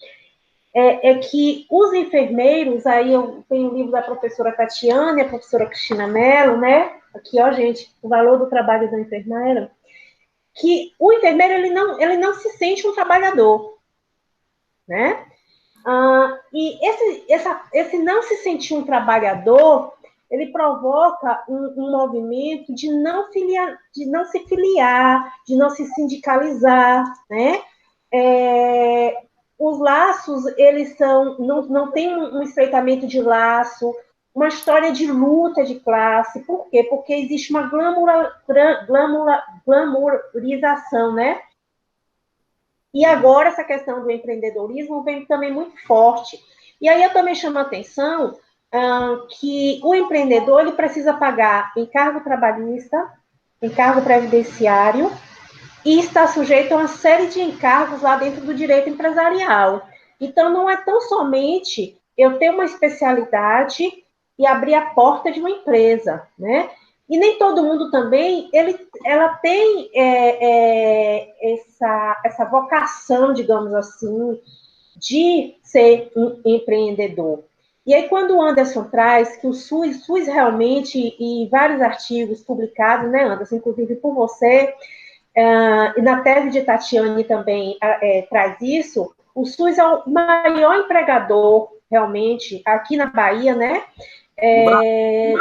é que os enfermeiros, aí eu tenho o livro da professora Tatiana e a professora Cristina Mello, né, aqui, ó, gente, o valor do trabalho da enfermeira, que o enfermeiro, ele não se sente um trabalhador. né? E esse não se sentir um trabalhador, ele provoca um movimento de não se filiar, de não se sindicalizar, né? Os laços, eles não tem um estreitamento de laço, uma história de luta de classe. Por quê? Porque existe uma glamourização, né? E agora essa questão do empreendedorismo vem também muito forte. E aí eu também chamo a atenção que o empreendedor ele precisa pagar encargo trabalhista, encargo previdenciário, e está sujeito a uma série de encargos lá dentro do direito empresarial. Então, não é tão somente eu ter uma especialidade e abrir a porta de uma empresa, né? E nem todo mundo também, ela tem essa vocação, digamos assim, de ser um empreendedor. E aí, quando o Anderson traz que o SUS realmente, e vários artigos publicados, né, Anderson, inclusive por você, e na tese de Tatiane também traz isso, o SUS é o maior empregador, realmente, aqui na Bahia, né,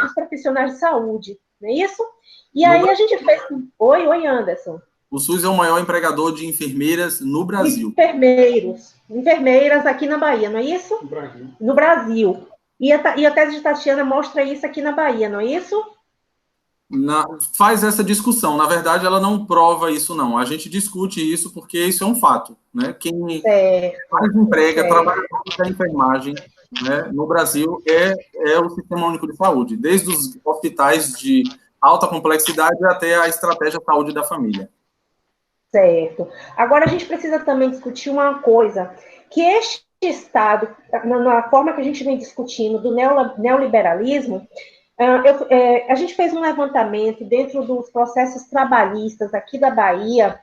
dos profissionais de saúde, não é isso? E aí a gente fez... Oi, Anderson. O SUS é o maior empregador de enfermeiras no Brasil. Enfermeiras aqui na Bahia, não é isso? No Brasil. No Brasil. E a tese de Tatiana mostra isso aqui na Bahia, não é isso? Faz essa discussão. Na verdade, ela não prova isso, não. A gente discute isso porque isso é um fato, né? Quem mais emprega, trabalha na enfermagem, né, no Brasil é o Sistema Único de Saúde, desde os hospitais de alta complexidade até a estratégia saúde da família. Certo. Agora, a gente precisa também discutir uma coisa, que este Estado, na forma que a gente vem discutindo do neoliberalismo, a gente fez um levantamento dentro dos processos trabalhistas aqui da Bahia,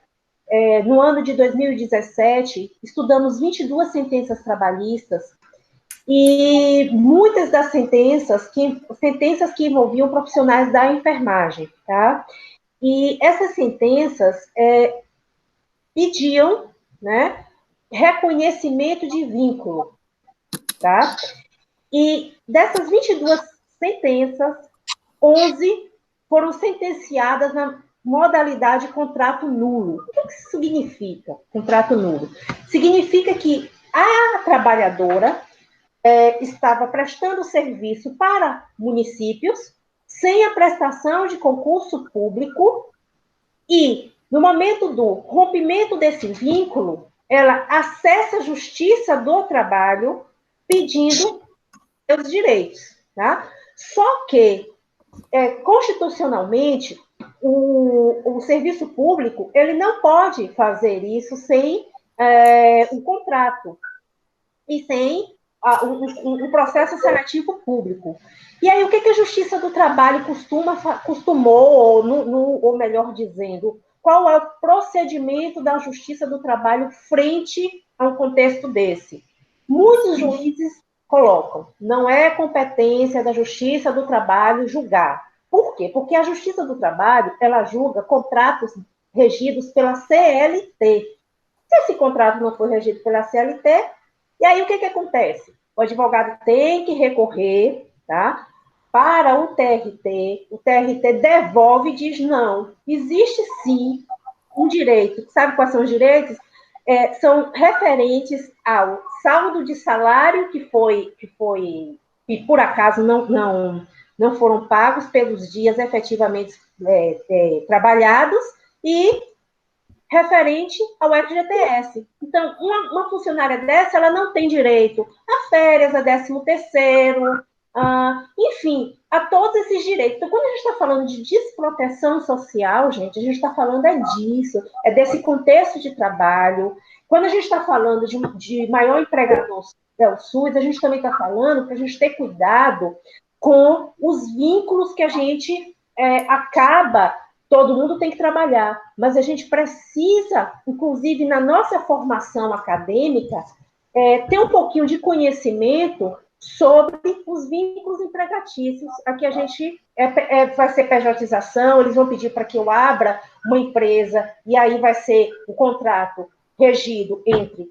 no ano de 2017, estudamos 22 sentenças trabalhistas, e muitas das sentenças que envolviam profissionais da enfermagem, tá? E essas sentenças pediam, né, reconhecimento de vínculo, tá? E dessas 22 sentenças, 11 foram sentenciadas na modalidade contrato nulo. O que isso significa, contrato nulo? Significa que a trabalhadora estava prestando serviço para municípios sem a prestação de concurso público e, no momento do rompimento desse vínculo, ela acessa a Justiça do Trabalho pedindo seus direitos, tá? Só que, constitucionalmente, o serviço público, ele não pode fazer isso sem um contrato e sem um processo seletivo público. E aí, o que a Justiça do Trabalho costumou, ou melhor dizendo, qual é o procedimento da Justiça do Trabalho frente a um contexto desse? Muitos juízes colocam, não é competência da Justiça do Trabalho julgar. Por quê? Porque a Justiça do Trabalho, ela julga contratos regidos pela CLT. Se esse contrato não for regido pela CLT, e aí o que acontece? O advogado tem que recorrer, tá, para o TRT devolve e diz não. Existe sim um direito. Sabe quais são os direitos? São referentes ao saldo de salário que por acaso não foram pagos pelos dias efetivamente trabalhados e referente ao FGTS. Então, uma funcionária dessa, ela não tem direito a férias, a 13º, enfim, a todos esses direitos. Então, quando a gente está falando de desproteção social, gente, a gente está falando disso, desse contexto de trabalho. Quando a gente está falando de maior empregador do SUS, a gente também está falando para a gente ter cuidado com os vínculos que a gente acaba. Todo mundo tem que trabalhar, mas a gente precisa, inclusive na nossa formação acadêmica, ter um pouquinho de conhecimento sobre os vínculos empregatícios. Aqui a gente vai ser pejotização, eles vão pedir para que eu abra uma empresa, e aí vai ser um contrato regido entre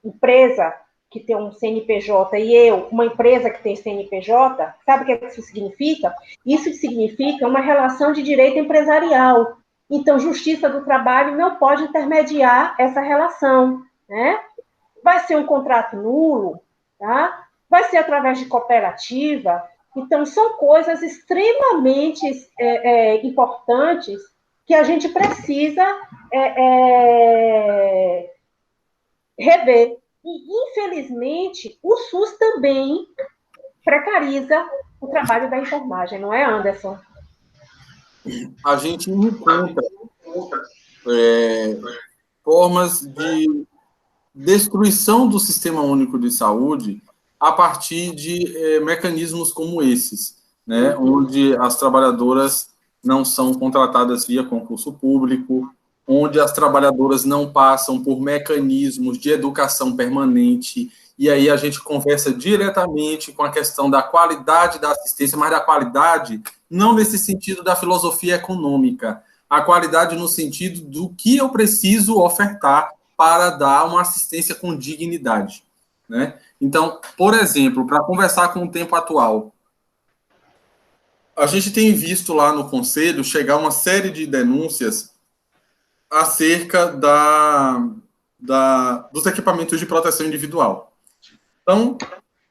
empresa que tem um CNPJ e eu, uma empresa que tem CNPJ, sabe o que isso significa? Isso significa uma relação de direito empresarial. Então, Justiça do Trabalho não pode intermediar essa relação, né? Vai ser um contrato nulo, tá? Vai ser através de cooperativa. Então, são coisas extremamente importantes que a gente precisa rever. E, infelizmente, o SUS também precariza o trabalho da enfermagem, não é, Anderson? A gente encontra formas de destruição do Sistema Único de Saúde a partir de mecanismos como esses, né, onde as trabalhadoras não são contratadas via concurso público, onde as trabalhadoras não passam por mecanismos de educação permanente, e aí a gente conversa diretamente com a questão da qualidade da assistência, mas da qualidade não nesse sentido da filosofia econômica, a qualidade no sentido do que eu preciso ofertar para dar uma assistência com dignidade, né? Então, por exemplo, para conversar com o tempo atual, a gente tem visto lá no Conselho chegar uma série de denúncias acerca dos equipamentos de proteção individual. Então,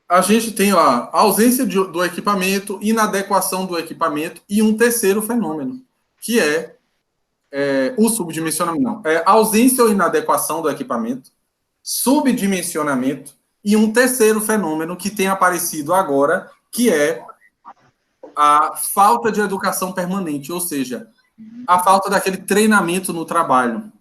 a gente tem a ausência do equipamento, inadequação do equipamento e um terceiro fenômeno, que é o subdimensionamento. Não, ausência ou inadequação do equipamento, subdimensionamento e um terceiro fenômeno que tem aparecido agora, que é a falta de educação permanente, ou seja, a falta daquele treinamento no trabalho.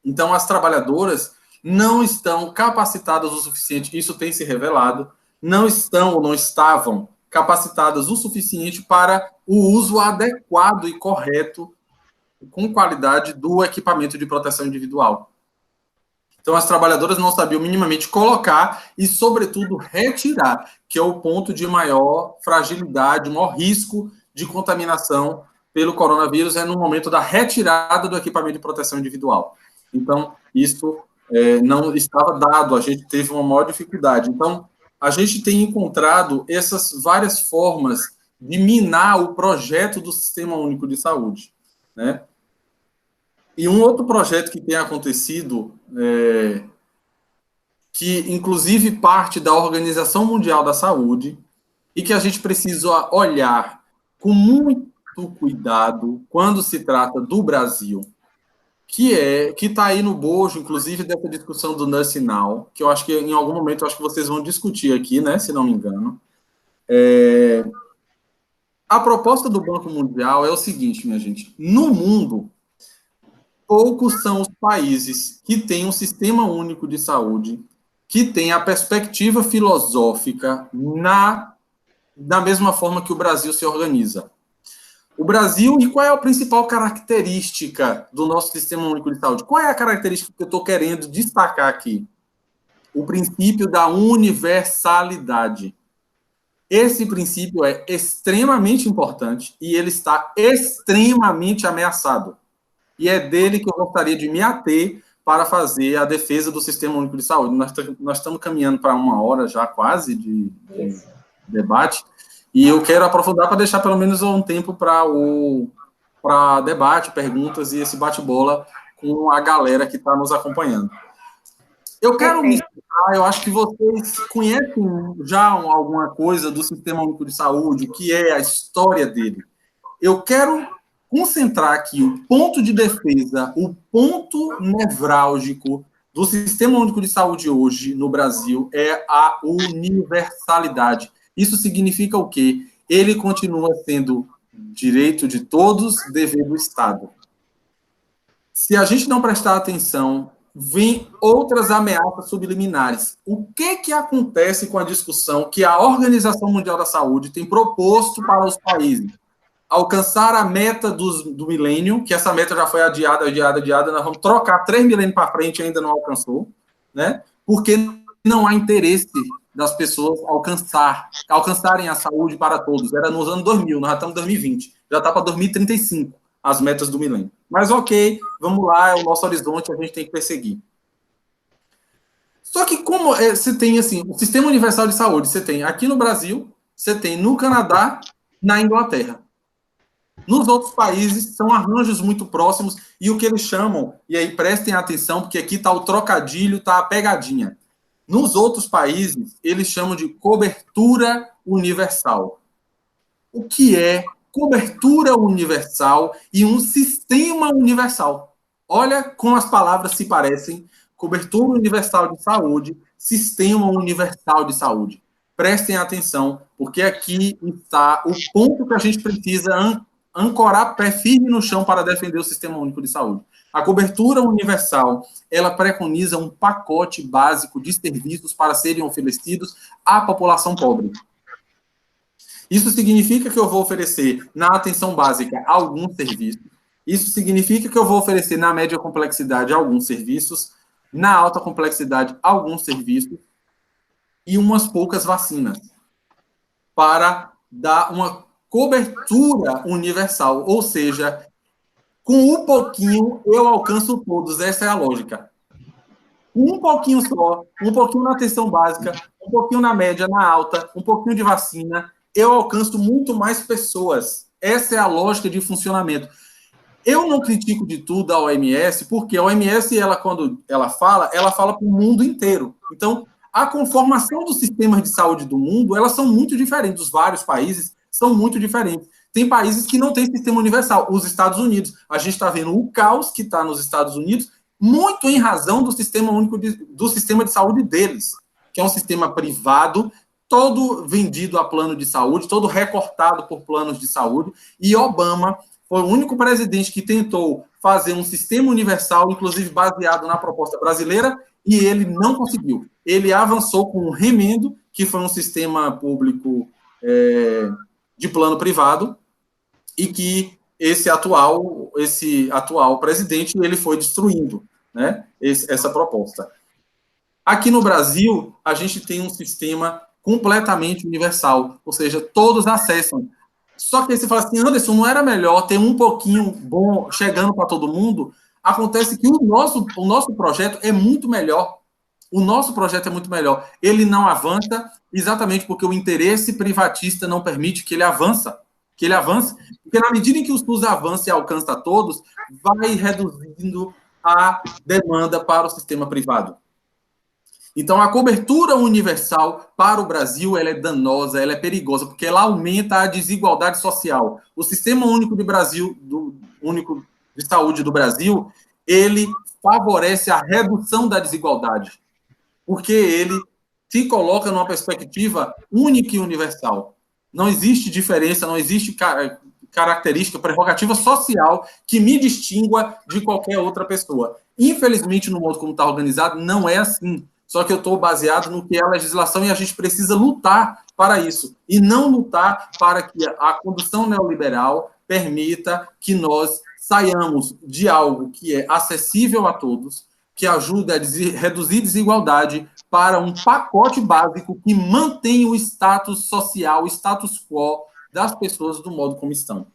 Então, as trabalhadoras não estão capacitadas o suficiente, isso tem se revelado, não estão ou não estavam capacitadas o suficiente para o uso adequado e correto, com qualidade, do equipamento de proteção individual. Então, as trabalhadoras não sabiam minimamente colocar e, sobretudo, retirar, que é o ponto de maior fragilidade, maior risco de contaminação pelo coronavírus, é no momento da retirada do equipamento de proteção individual. Então, isso não estava dado, a gente teve uma maior dificuldade. Então, a gente tem encontrado essas várias formas de minar o projeto do Sistema Único de Saúde, né? E um outro projeto que tem acontecido, que inclusive parte da Organização Mundial da Saúde, e que a gente precisa olhar com muito cuidado quando se trata do Brasil, que está aí no bojo, inclusive, dessa discussão do Nurse Now, que eu acho que em algum momento acho que vocês vão discutir aqui, né, se não me engano. A proposta do Banco Mundial é o seguinte, minha gente: no mundo, poucos são os países que têm um sistema único de saúde, que tem a perspectiva filosófica da mesma forma que o Brasil se organiza. O Brasil, e qual é a principal característica do nosso Sistema Único de Saúde? Qual é a característica que eu estou querendo destacar aqui? O princípio da universalidade. Esse princípio é extremamente importante e ele está extremamente ameaçado. E é dele que eu gostaria de me ater para fazer a defesa do Sistema Único de Saúde. Nós estamos caminhando para 1 hora já quase de debate, e eu quero aprofundar para deixar pelo menos um tempo para debate, perguntas e esse bate-bola com a galera que está nos acompanhando. Eu quero me explicar, eu acho que vocês conhecem já alguma coisa do Sistema Único de Saúde, o que é a história dele. Eu quero concentrar aqui o ponto de defesa, o ponto nevrálgico do Sistema Único de Saúde hoje no Brasil é a universalidade. Isso significa o quê? Ele continua sendo direito de todos, dever do Estado. Se a gente não prestar atenção, vem outras ameaças subliminares. O que acontece com a discussão que a Organização Mundial da Saúde tem proposto para os países? Alcançar a meta do milênio, que essa meta já foi adiada, nós vamos trocar 3 milênios para frente e ainda não alcançou, né? Porque não há interesse das pessoas alcançarem a saúde para todos. Era nos anos 2000, nós já estamos em 2020, já está para 2035 as metas do milênio. Mas ok, vamos lá, é o nosso horizonte, a gente tem que perseguir. Só que como você tem, assim, o Sistema Universal de Saúde, você tem aqui no Brasil, você tem no Canadá, na Inglaterra. Nos outros países, são arranjos muito próximos, e o que eles chamam, e aí prestem atenção, porque aqui está o trocadilho, está a pegadinha. Nos outros países, eles chamam de cobertura universal. O que é cobertura universal e um sistema universal? Olha como as palavras se parecem. Cobertura universal de saúde, sistema universal de saúde. Prestem atenção, porque aqui está o ponto que a gente precisa ancorar pé firme no chão para defender o Sistema Único de Saúde. A cobertura universal, ela preconiza um pacote básico de serviços para serem oferecidos à população pobre. Isso significa que eu vou oferecer na atenção básica alguns serviços. Isso significa que eu vou oferecer na média complexidade alguns serviços, na alta complexidade alguns serviços e umas poucas vacinas para dar uma cobertura universal, ou seja, com um pouquinho eu alcanço todos, essa é a lógica. Um pouquinho só, um pouquinho na atenção básica, um pouquinho na média, na alta, um pouquinho de vacina, eu alcanço muito mais pessoas. Essa é a lógica de funcionamento. Eu não critico de tudo a OMS, porque a OMS, quando ela fala para o mundo inteiro. Então, a conformação dos sistemas de saúde do mundo, elas são muito diferentes. Os vários países são muito diferentes. Tem países que não têm sistema universal. Os Estados Unidos, a gente está vendo o caos que está nos Estados Unidos, muito em razão do sistema único do sistema de saúde deles, que é um sistema privado, todo vendido a plano de saúde, todo recortado por planos de saúde, e Obama foi o único presidente que tentou fazer um sistema universal, inclusive baseado na proposta brasileira, e ele não conseguiu. Ele avançou com um remendo, que foi um sistema público de plano privado, e que esse atual presidente ele foi destruindo, né, essa proposta. Aqui no Brasil, a gente tem um sistema completamente universal, ou seja, todos acessam. Só que aí você fala assim, Anderson, não era melhor ter um pouquinho bom chegando para todo mundo? Acontece que o nosso projeto é muito melhor. O nosso projeto é muito melhor. Ele não avança exatamente porque o interesse privatista não permite que ele avance. Porque na medida em que o SUS avança e alcança a todos, vai reduzindo a demanda para o sistema privado. Então, a cobertura universal para o Brasil ela é danosa, ela é perigosa, porque ela aumenta a desigualdade social. O Sistema Único Único de Saúde do Brasil, ele favorece a redução da desigualdade, porque ele se coloca numa perspectiva única e universal. Não existe diferença, não existe característica, prerrogativa social que me distingua de qualquer outra pessoa. Infelizmente, no modo como está organizado, não é assim. Só que eu estou baseado no que é a legislação e a gente precisa lutar para isso. E não lutar para que a condução neoliberal permita que nós saiamos de algo que é acessível a todos, que ajuda a reduzir desigualdade, para um pacote básico que mantém o status social, o status quo das pessoas do modo como estão.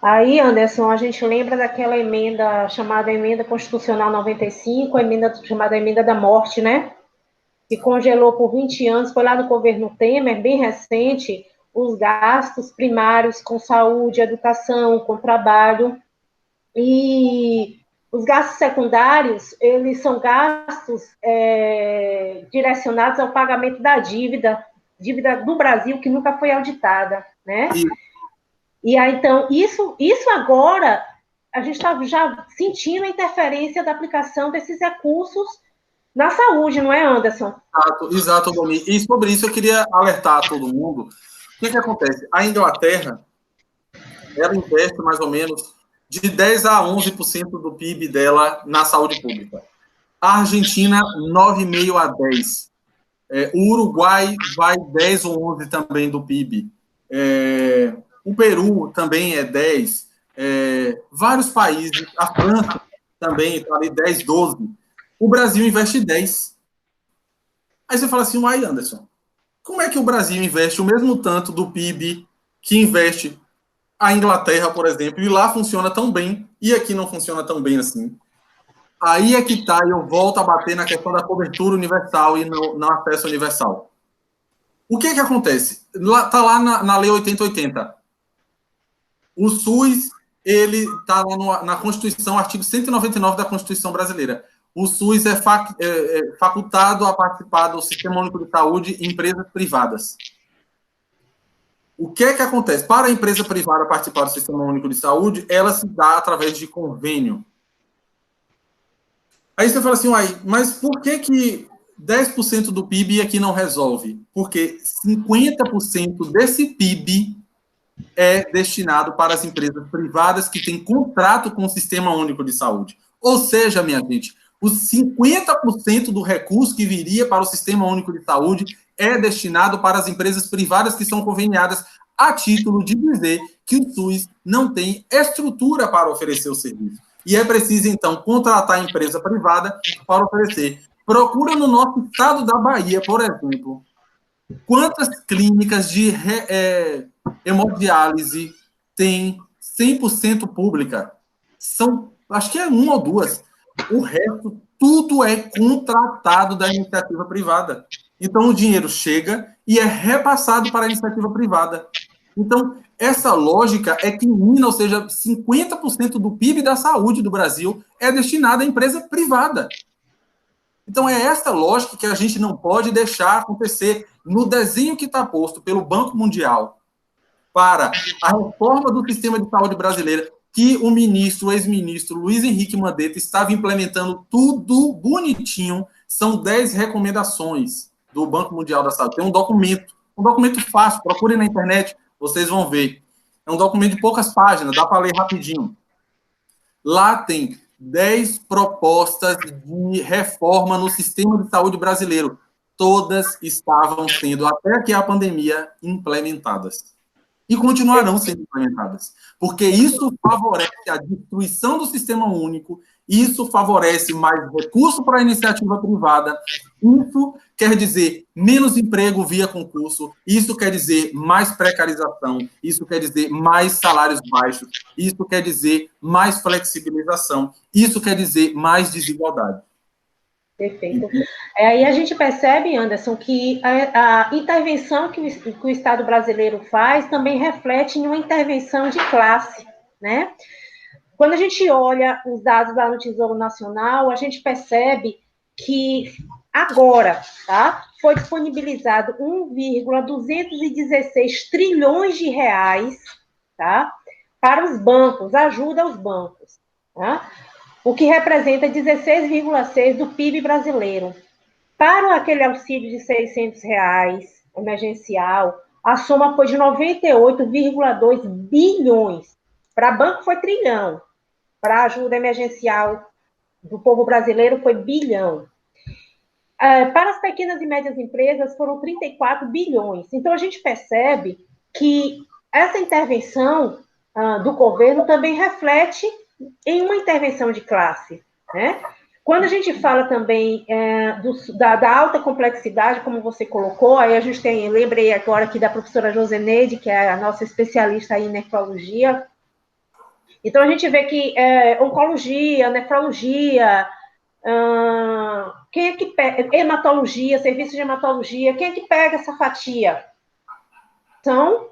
Aí, Anderson, a gente lembra daquela emenda chamada Emenda Constitucional 95, chamada Emenda da Morte, né? Que congelou por 20 anos, foi lá no governo Temer, bem recente, os gastos primários com saúde, educação, com trabalho. E os gastos secundários, eles são gastos direcionados ao pagamento da dívida do Brasil, que nunca foi auditada, né? E aí, então, isso agora, a gente está já sentindo a interferência da aplicação desses recursos na saúde, não é, Anderson? Exato, Domi. E sobre isso eu queria alertar a todo mundo. O que acontece? A Inglaterra, ela investe mais ou menos de 10% a 11% do PIB dela na saúde pública. A Argentina, 9,5% a 10%. O Uruguai vai 10 ou 11 também do PIB. O Peru também é 10. Vários países, a França também está ali 10, 12. O Brasil investe 10. Aí você fala assim, uai, Anderson, como é que o Brasil investe o mesmo tanto do PIB que investe a Inglaterra, por exemplo, e lá funciona tão bem, e aqui não funciona tão bem assim? Aí é que está, e eu volto a bater na questão da cobertura universal e no acesso universal. O que acontece? Está lá na Lei 8080. O SUS, ele está lá na Constituição, artigo 199 da Constituição Brasileira. O SUS é facultado a participar do Sistema Único de Saúde em empresas privadas. O que acontece? Para a empresa privada participar do Sistema Único de Saúde, ela se dá através de convênio. Aí você fala assim, mas por que 10% do PIB aqui não resolve? Porque 50% desse PIB é destinado para as empresas privadas que têm contrato com o Sistema Único de Saúde. Ou seja, minha gente, os 50% do recurso que viria para o Sistema Único de Saúde é destinado para as empresas privadas que são conveniadas a título de dizer que o SUS não tem estrutura para oferecer o serviço. E é preciso, então, contratar a empresa privada para oferecer. Procura no nosso estado da Bahia, por exemplo, quantas clínicas de hemodiálise tem 100% pública? Acho que é uma ou duas. O resto, tudo é contratado da iniciativa privada. Então, o dinheiro chega e é repassado para a iniciativa privada. Então, essa lógica é que, ou seja, 50% do PIB da saúde do Brasil é destinado à empresa privada. Então, é essa lógica que a gente não pode deixar acontecer. No desenho que está posto pelo Banco Mundial para a reforma do sistema de saúde brasileira, que o ex-ministro Luiz Henrique Mandetta estava implementando tudo bonitinho, são 10 recomendações do Banco Mundial da Saúde. Tem um documento fácil, procurem na internet, vocês vão ver. É um documento de poucas páginas, dá para ler rapidinho. Lá tem 10 propostas de reforma no sistema de saúde brasileiro. Todas estavam sendo, até que a pandemia, implementadas. E continuarão sendo implementadas. Porque isso favorece a destruição do sistema único, isso favorece mais recurso para a iniciativa privada, isso quer dizer menos emprego via concurso, isso quer dizer mais precarização, isso quer dizer mais salários baixos, isso quer dizer mais flexibilização, isso quer dizer mais desigualdade. Perfeito. Aí a gente percebe, Anderson, que a intervenção que o Estado brasileiro faz também reflete em uma intervenção de classe, né? Quando a gente olha os dados lá no Tesouro Nacional, a gente percebe que agora, tá, foi disponibilizado 1,216 trilhões de reais, tá, para os bancos, ajuda aos bancos, tá? O que representa 16,6% do PIB brasileiro. Para aquele auxílio de R$600 emergencial, a soma foi de 98,2 bilhões. Para banco foi trilhão. Para ajuda emergencial do povo brasileiro foi bilhão. Para as pequenas e médias empresas foram 34 bilhões. Então, a gente percebe que essa intervenção do governo também reflete em uma intervenção de classe, né? Quando a gente fala também da alta complexidade, como você colocou, aí a gente lembrei agora aqui da professora Joseneide, que é a nossa especialista em nefrologia. Então, a gente vê que oncologia, nefrologia, quem é que pega? Hematologia, serviço de hematologia, quem é que pega essa fatia? São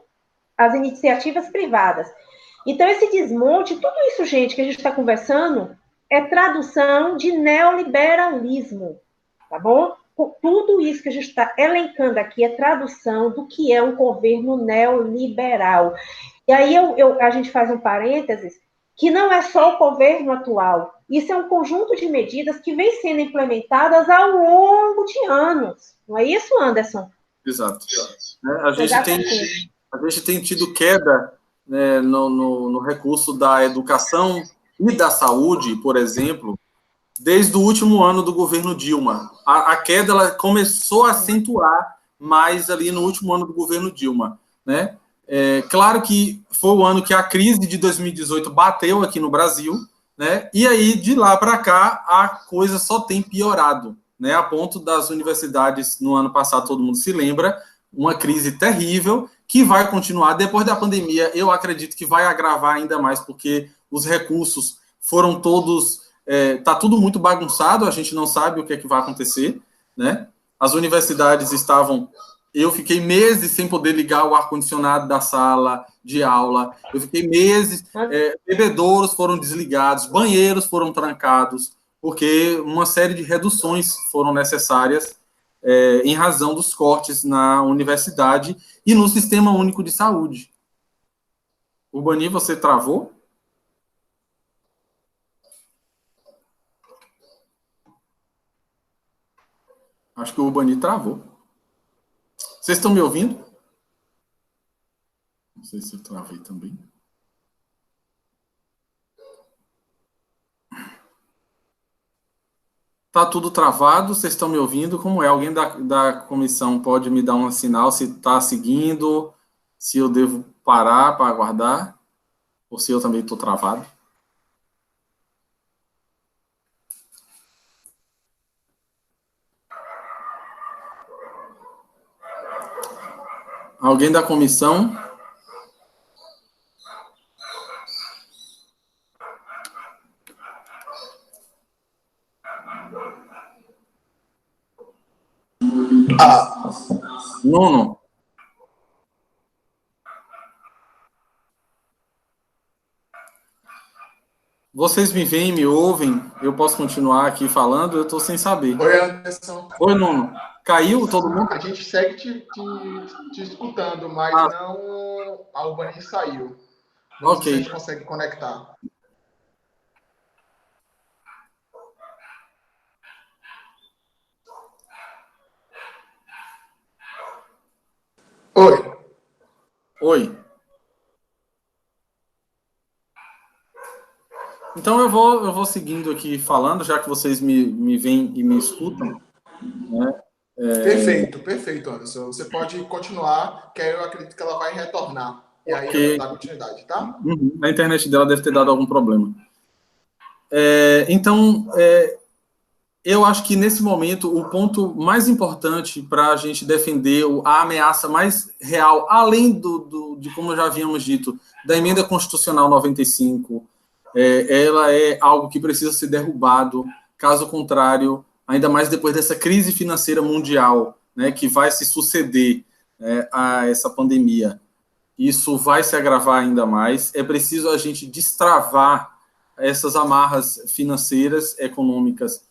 as iniciativas privadas. Então, esse desmonte, tudo isso, gente, que a gente está conversando, é tradução de neoliberalismo, tá bom? Tudo isso que a gente está elencando aqui é tradução do que é um governo neoliberal. E aí a gente faz um parênteses, que não é só o governo atual, isso é um conjunto de medidas que vem sendo implementadas ao longo de anos. Não é isso, Anderson? Exato. A gente tem tido queda, né, no recurso da educação e da saúde, por exemplo, desde o último ano do governo Dilma. A queda ela começou a acentuar mais ali no último ano do governo Dilma, né? Claro que foi o ano que a crise de 2018 bateu aqui no Brasil, né? E aí, de lá para cá, a coisa só tem piorado, né? A ponto das universidades, no ano passado, todo mundo se lembra, uma crise terrível, que vai continuar depois da pandemia. Eu acredito que vai agravar ainda mais, porque os recursos foram todos está tudo muito bagunçado, a gente não sabe o que é que vai acontecer, né? As universidades estavam... Eu fiquei meses sem poder ligar o ar-condicionado da sala de aula, eu fiquei meses... bebedouros foram desligados, banheiros foram trancados, porque uma série de reduções foram necessárias em razão dos cortes na universidade e no Sistema Único de Saúde. Urbani, você travou? Acho que o Urbani travou. Vocês estão me ouvindo? Não sei se eu travei também. Tá tudo travado, vocês estão me ouvindo? Como é? Alguém da comissão pode me dar um sinal se está seguindo, se eu devo parar para aguardar, ou se eu também estou travado? Alguém da comissão? Nono. Vocês me veem, me ouvem? Eu posso continuar aqui falando? Eu estou sem saber. Oi, Anderson. Oi, Nono. Caiu todo mundo? A gente segue te escutando, mas não... A Urbani saiu. Não sei se a gente consegue conectar. Oi. Oi. Então eu vou seguindo aqui falando, já que vocês me veem e me escutam. Né? Perfeito, Anderson. Você pode continuar, que aí eu acredito que ela vai retornar. E aí eu vou dar continuidade, tá? A internet dela deve ter dado algum problema. Então, eu acho que nesse momento o ponto mais importante para a gente defender a ameaça mais real, além de como já havíamos dito, da emenda constitucional 95, ela é algo que precisa ser derrubado, caso contrário, ainda mais depois dessa crise financeira mundial, né, que vai se suceder a essa pandemia. Isso vai se agravar ainda mais. É preciso a gente destravar essas amarras financeiras, econômicas,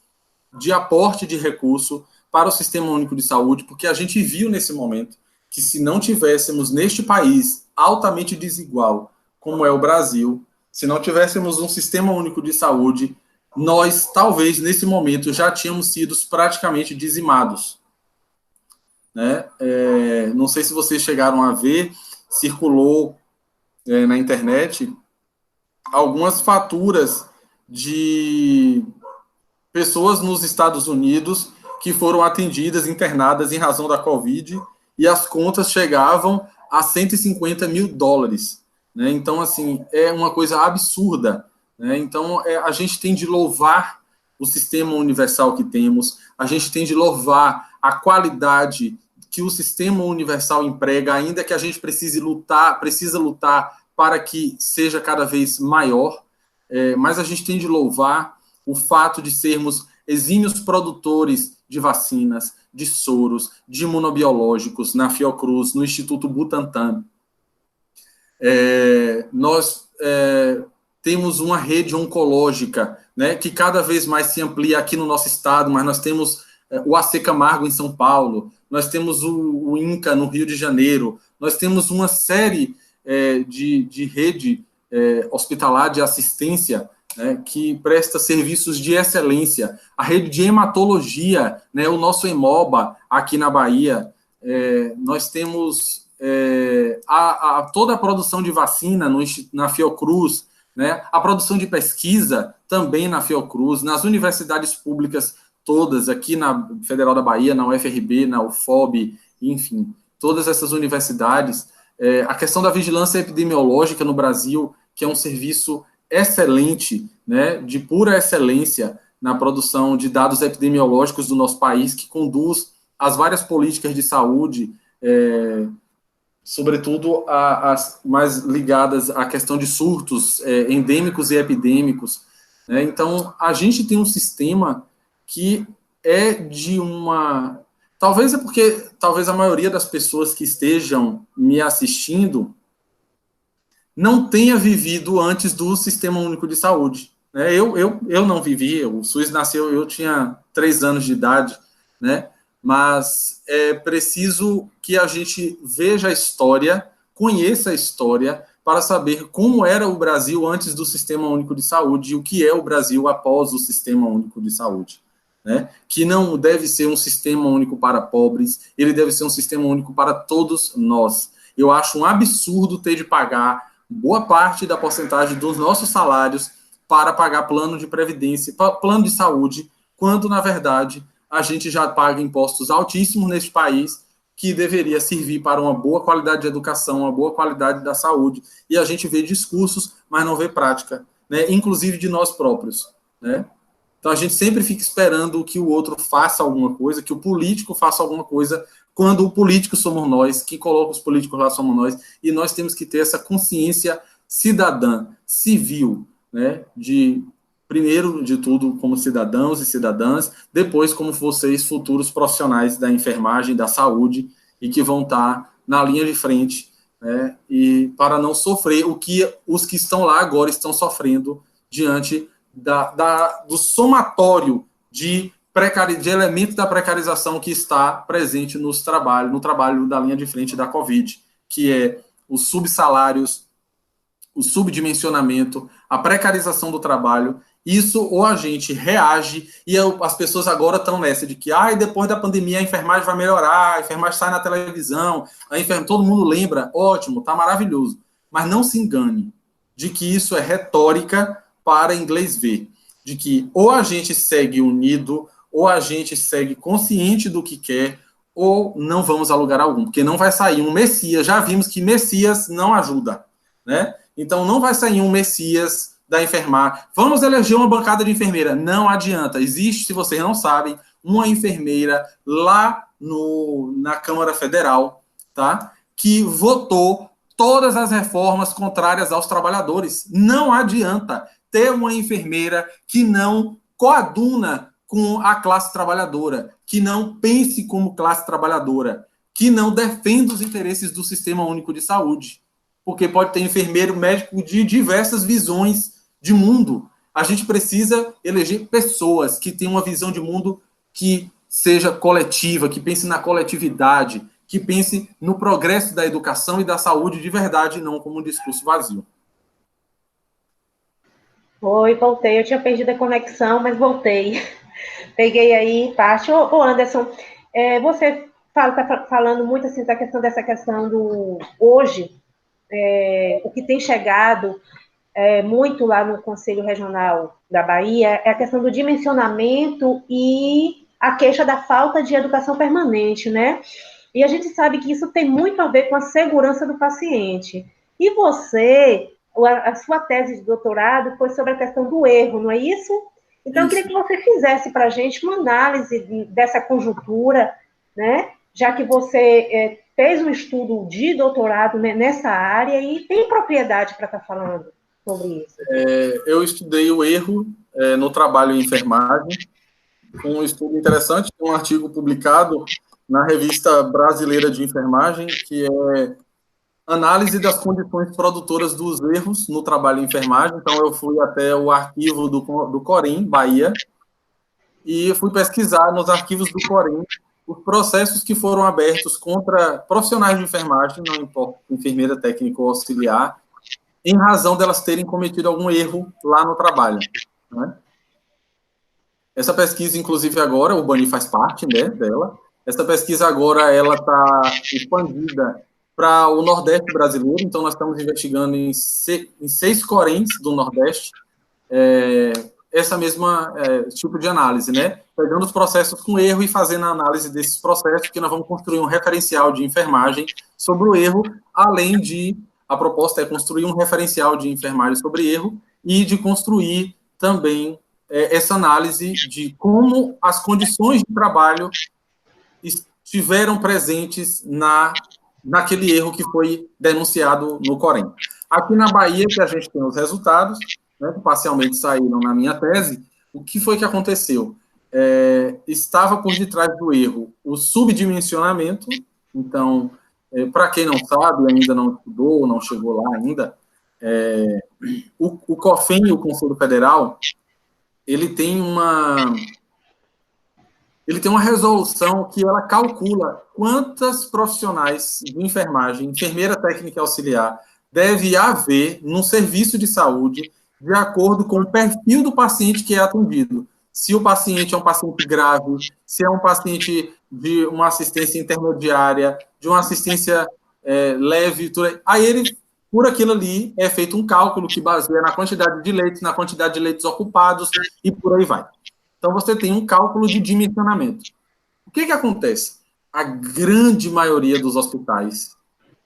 de aporte de recurso para o Sistema Único de Saúde, porque a gente viu nesse momento que se não tivéssemos neste país altamente desigual, como é o Brasil, se não tivéssemos um Sistema Único de Saúde, nós, talvez, nesse momento, já tínhamos sido praticamente dizimados. Né? Não sei se vocês chegaram a ver, circulou na internet algumas faturas de pessoas nos Estados Unidos que foram atendidas, internadas em razão da Covid, e as contas chegavam a 150 mil dólares. Né? Então, assim, é uma coisa absurda. Né? Então, a gente tem de louvar o sistema universal que temos, a gente tem de louvar a qualidade que o sistema universal emprega, ainda que a gente precisa lutar para que seja cada vez maior, mas a gente tem de louvar o fato de sermos exímios produtores de vacinas, de soros, de imunobiológicos na Fiocruz, no Instituto Butantan. Nós temos uma rede oncológica, né, que cada vez mais se amplia aqui no nosso estado, mas nós temos o AC Camargo em São Paulo, nós temos o INCA no Rio de Janeiro, nós temos uma série de rede hospitalar de assistência, né, que presta serviços de excelência, a rede de hematologia, né, o nosso Hemoba aqui na Bahia, nós temos toda a produção de vacina na Fiocruz, né, a produção de pesquisa também na Fiocruz, nas universidades públicas todas, aqui na Federal da Bahia, na UFRB, na UFOB, enfim, todas essas universidades, a questão da vigilância epidemiológica no Brasil, que é um serviço excelente, né, de pura excelência na produção de dados epidemiológicos do nosso país, que conduz as várias políticas de saúde, sobretudo as mais ligadas à questão de surtos endêmicos e epidêmicos. né? Então, a gente tem um sistema que é de uma... Talvez a maioria das pessoas que estejam me assistindo não tenha vivido antes do Sistema Único de Saúde, né? Eu não vivi, o SUS nasceu, eu tinha 3 anos de idade, né? Mas é preciso que a gente veja a história, conheça a história, para saber como era o Brasil antes do Sistema Único de Saúde e o que é o Brasil após o Sistema Único de Saúde, né? Que não deve ser um sistema único para pobres, ele deve ser um sistema único para todos nós. Eu acho um absurdo ter de pagar boa parte da porcentagem dos nossos salários para pagar plano de previdência, plano de saúde, quando, na verdade, a gente já paga impostos altíssimos neste país, que deveria servir para uma boa qualidade de educação, uma boa qualidade da saúde, e a gente vê discursos, mas não vê prática, né? Inclusive de nós próprios, né? Então, a gente sempre fica esperando que o outro faça alguma coisa, que o político faça alguma coisa, quando o político somos nós, quem coloca os políticos lá somos nós, e nós temos que ter essa consciência cidadã, civil, né? Primeiro de tudo, como cidadãos e cidadãs, depois como vocês, futuros profissionais da enfermagem, da saúde, e que vão estar na linha de frente, né? E para não sofrer o que os que estão lá agora estão sofrendo diante do somatório de elementos da precarização que está presente no trabalho da linha de frente da Covid, que é os subsalários, o subdimensionamento, a precarização do trabalho. Isso, ou a gente reage, e as pessoas agora estão nessa de que depois da pandemia a enfermagem vai melhorar, a enfermagem sai na televisão, todo mundo lembra, ótimo, está maravilhoso. Mas não se engane de que isso é retórica para inglês ver, de que ou a gente segue unido, ou a gente segue consciente do que quer, ou não vamos a lugar algum, porque não vai sair um Messias, já vimos que Messias não ajuda, né? Então não vai sair um Messias da enfermagem, vamos eleger uma bancada de enfermeira, não adianta, existe, se vocês não sabem, uma enfermeira lá na Câmara Federal, tá? Que votou todas as reformas contrárias aos trabalhadores, não adianta ter uma enfermeira que não coaduna com a classe trabalhadora, que não pense como classe trabalhadora, que não defenda os interesses do Sistema Único de Saúde. Porque pode ter enfermeiro médico de diversas visões de mundo. A gente precisa eleger pessoas que tenham uma visão de mundo que seja coletiva, que pense na coletividade, que pense no progresso da educação e da saúde de verdade, não como um discurso vazio. Oi, voltei. Eu tinha perdido a conexão, mas voltei. Peguei aí parte. Ô Anderson, você está falando muito assim da questão do hoje, o que tem chegado muito lá no Conselho Regional da Bahia é a questão do dimensionamento e a queixa da falta de educação permanente, né? E a gente sabe que isso tem muito a ver com a segurança do paciente. E a sua tese de doutorado foi sobre a questão do erro, não é isso? Então, eu queria que você fizesse para a gente uma análise dessa conjuntura, né? Já que você fez um estudo de doutorado, né, nessa área e tem propriedade para estar falando sobre isso. Eu estudei o erro no trabalho em enfermagem, um estudo interessante, um artigo publicado na Revista Brasileira de Enfermagem, que é Análise das condições produtoras dos erros no trabalho em enfermagem. Então, eu fui até o arquivo do Corém, Bahia, e fui pesquisar nos arquivos do Corém os processos que foram abertos contra profissionais de enfermagem, não importa, enfermeira, técnico ou auxiliar, em razão delas terem cometido algum erro lá no trabalho, né? Essa pesquisa, inclusive, agora, o Bani faz parte, né, dela. Essa pesquisa agora, ela está expandida para o Nordeste brasileiro, então nós estamos investigando em 6 Coréns do Nordeste, essa mesma tipo de análise, né? Pegando os processos com erro e fazendo a análise desses processos, que nós vamos construir um referencial de enfermagem sobre o erro, além de, a proposta é construir um referencial de enfermagem sobre erro e de construir também essa análise de como as condições de trabalho estiveram presentes naquele erro que foi denunciado no Corém. Aqui na Bahia, que a gente tem os resultados, né, que parcialmente saíram na minha tese, o que foi que aconteceu? Estava por detrás do erro o subdimensionamento. Então, para quem não sabe, ainda não estudou, não chegou lá ainda, o COFEM, o Conselho Federal, ele tem uma resolução que ela calcula quantas profissionais de enfermagem, enfermeira técnica e auxiliar, deve haver no serviço de saúde de acordo com o perfil do paciente que é atendido. Se o paciente é um paciente grave, se é um paciente de uma assistência intermediária, de uma assistência leve, aí ele, por aquilo ali, é feito um cálculo que baseia na quantidade de leitos, na quantidade de leitos ocupados e por aí vai. Então, você tem um cálculo de dimensionamento. O que acontece? A grande maioria dos hospitais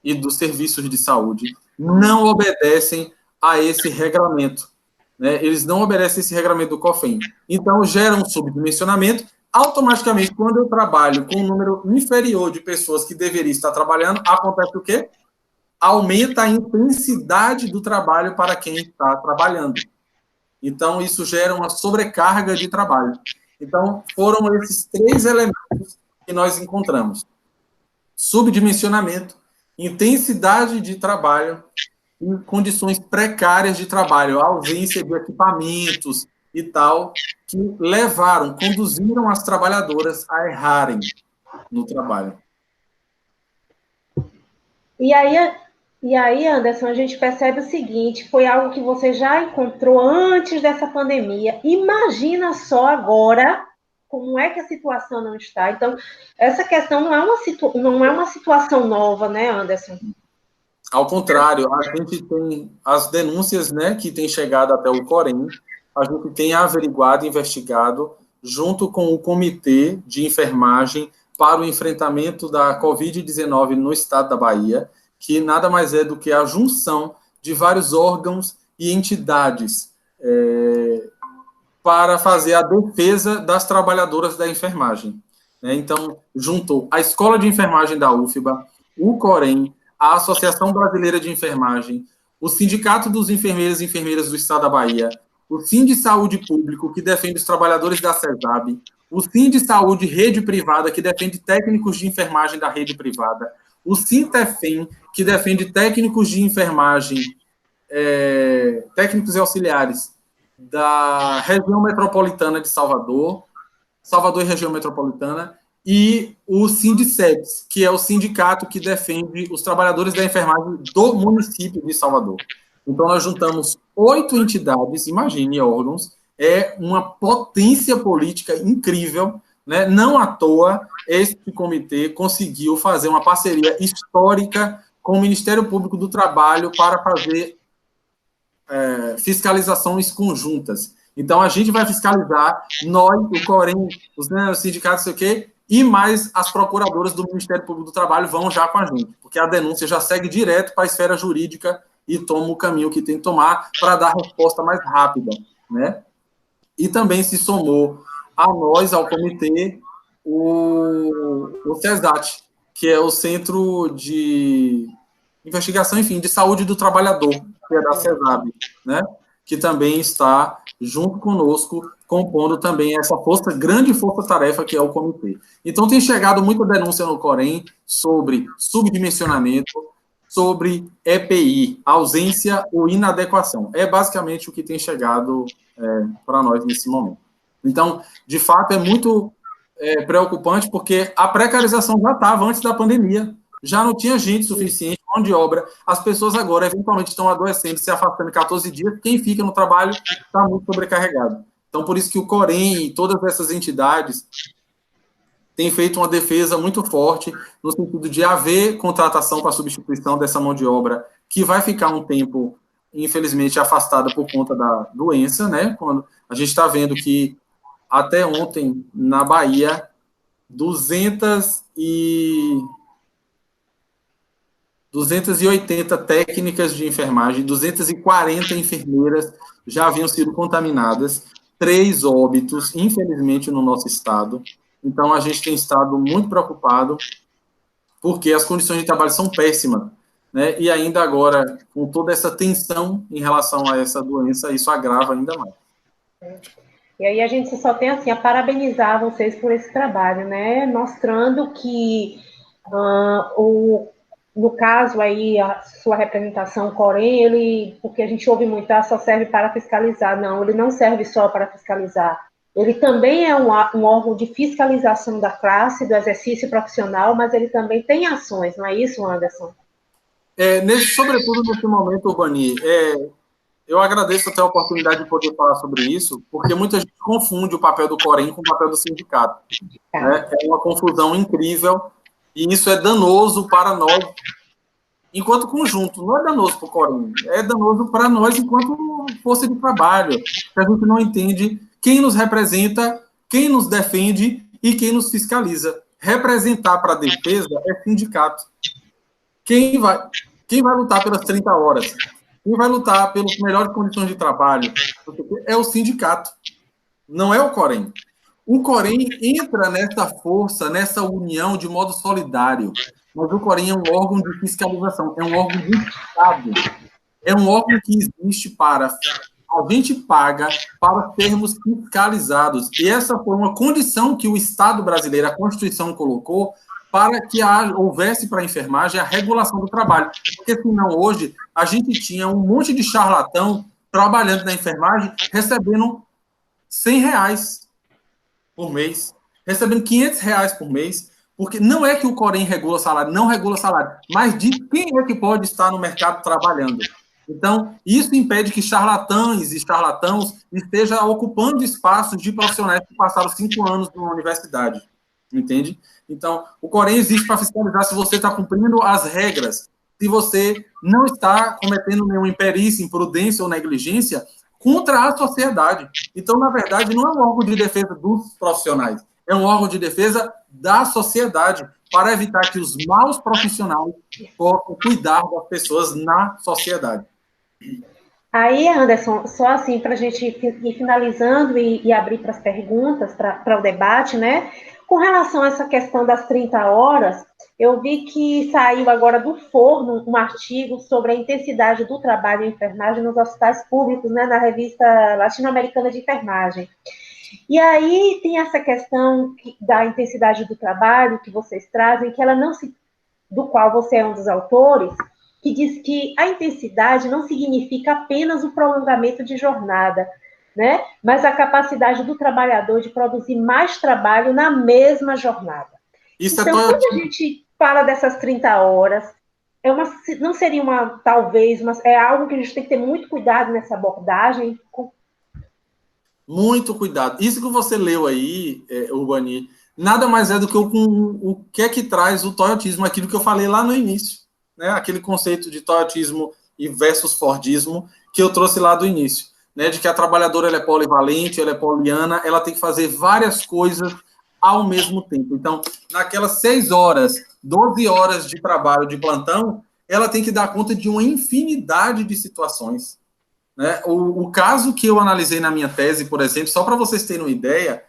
e dos serviços de saúde não obedecem a esse regramento, né? Eles não obedecem esse regramento do COFEM. Então, gera um subdimensionamento. Automaticamente, quando eu trabalho com um número inferior de pessoas que deveriam estar trabalhando, acontece o quê? Aumenta a intensidade do trabalho para quem está trabalhando. Então, isso gera uma sobrecarga de trabalho. Então, foram esses 3 elementos que nós encontramos: subdimensionamento, intensidade de trabalho e condições precárias de trabalho, ausência de equipamentos e tal, que conduziram as trabalhadoras a errarem no trabalho. E aí, Anderson, a gente percebe o seguinte: foi algo que você já encontrou antes dessa pandemia. Imagina só agora como é que a situação não está. Então, essa questão não é uma situação nova, né, Anderson? Ao contrário, a gente tem as denúncias, né, que têm chegado até o COREM, a gente tem averiguado, investigado, junto com o Comitê de Enfermagem para o Enfrentamento da Covid-19 no estado da Bahia, que nada mais é do que a junção de vários órgãos e entidades para fazer a defesa das trabalhadoras da enfermagem, né? Então, juntou a Escola de Enfermagem da UFBA, o COREM, a Associação Brasileira de Enfermagem, o Sindicato dos Enfermeiros e Enfermeiras do Estado da Bahia, o Sindisaúde Público, que defende os trabalhadores da CESAB, o Sindisaúde Rede Privada, que defende técnicos de enfermagem da rede privada, o Sintefem, que defende técnicos de enfermagem, técnicos e auxiliares da região metropolitana de Salvador e região metropolitana, e o Sindiceps, que é o sindicato que defende os trabalhadores da enfermagem do município de Salvador. Então, nós juntamos 8 entidades, imagine, órgãos, é uma potência política incrível, né? Não à toa, esse comitê conseguiu fazer uma parceria histórica com o Ministério Público do Trabalho para fazer fiscalizações conjuntas. Então, a gente vai fiscalizar, nós, o COREM, os sindicatos, sei o quê, e mais as procuradoras do Ministério Público do Trabalho vão já com a gente, porque a denúncia já segue direto para a esfera jurídica e toma o caminho que tem que tomar para dar resposta mais rápida, né? E também se somou a nós, ao comitê, o CESAT, que é o Centro de Investigação, enfim, de Saúde do Trabalhador, que é da CESAB, né? Que também está junto conosco, compondo também essa grande força-tarefa que é o comitê. Então, tem chegado muita denúncia no COREM sobre subdimensionamento, sobre EPI, ausência ou inadequação. É basicamente o que tem chegado para nós nesse momento. Então, de fato, é muito preocupante, porque a precarização já estava antes da pandemia, já não tinha gente suficiente, mão de obra, as pessoas agora, eventualmente, estão adoecendo, se afastando em 14 dias, quem fica no trabalho está muito sobrecarregado. Então, por isso que o COREM e todas essas entidades têm feito uma defesa muito forte, no sentido de haver contratação para substituição dessa mão de obra, que vai ficar um tempo, infelizmente, afastada por conta da doença, né? Quando a gente está vendo que, até ontem, na Bahia, 280 técnicas de enfermagem, 240 enfermeiras já haviam sido contaminadas, 3 óbitos, infelizmente, no nosso estado. Então, a gente tem estado muito preocupado, porque as condições de trabalho são péssimas, né? E ainda agora, com toda essa tensão em relação a essa doença, isso agrava ainda mais. E aí a gente só tem, assim, a parabenizar vocês por esse trabalho, né? Mostrando que, no caso aí, a sua representação Corém, ele, porque a gente ouve muito, só serve para fiscalizar. Não, ele não serve só para fiscalizar. Ele também é um órgão de fiscalização da classe, do exercício profissional, mas ele também tem ações, não é isso, Anderson? Sobretudo nesse momento, Urbani, eu agradeço até a oportunidade de poder falar sobre isso, porque muita gente confunde o papel do Corém com o papel do sindicato. Né? É uma confusão incrível, e isso é danoso para nós, enquanto conjunto. Não é danoso para o Corém, é danoso para nós enquanto força de trabalho, que a gente não entende quem nos representa, quem nos defende e quem nos fiscaliza. Representar para a defesa é sindicato. Quem vai lutar pelas 30 horas? Quem vai lutar pelas melhores condições de trabalho é o sindicato, não é o Corém. O Corém entra nessa força, nessa união de modo solidário, mas o Corém é um órgão de fiscalização, é um órgão de Estado, é um órgão que existe para... A gente paga para sermos fiscalizados, e essa foi uma condição que o Estado brasileiro, a Constituição colocou, para que houvesse para a enfermagem a regulação do trabalho. Porque, senão, hoje, a gente tinha um monte de charlatão trabalhando na enfermagem, recebendo R$100 por mês, recebendo R$500 por mês, porque não é que o Corém regula salário, não regula salário, mas diz quem é que pode estar no mercado trabalhando. Então, isso impede que charlatães e charlatãos estejam ocupando espaços de profissionais que passaram 5 anos numa universidade. Entende? Então, o Corém existe para fiscalizar se você está cumprindo as regras, se você não está cometendo nenhuma imperícia, imprudência ou negligência contra a sociedade. Então, na verdade, não é um órgão de defesa dos profissionais, é um órgão de defesa da sociedade, para evitar que os maus profissionais possam cuidar das pessoas na sociedade. Aí, Anderson, só assim, para a gente ir finalizando e abrir para as perguntas, para o debate, né? Com relação a essa questão das 30 horas, eu vi que saiu agora do forno um artigo sobre a intensidade do trabalho em enfermagem nos hospitais públicos, né, na revista Latino-Americana de Enfermagem. E aí tem essa questão da intensidade do trabalho que vocês trazem, que ela não se, do qual você é um dos autores, que diz que a intensidade não significa apenas o prolongamento de jornada, né? Mas a capacidade do trabalhador de produzir mais trabalho na mesma jornada. Isso então, quando a gente fala dessas 30 horas, não seria talvez, é algo que a gente tem que ter muito cuidado nessa abordagem? Muito cuidado. Isso que você leu aí, Urbani, nada mais é do que o que é que traz o toyotismo, aquilo que eu falei lá no início, né? Aquele conceito de toyotismo e versus fordismo que eu trouxe lá do início. Né, de que a trabalhadora ela é polivalente, ela é poliana, ela tem que fazer várias coisas ao mesmo tempo. Então, naquelas 6 horas, 12 horas de trabalho de plantão, ela tem que dar conta de uma infinidade de situações. Né? O caso que eu analisei na minha tese, por exemplo, só para vocês terem uma ideia,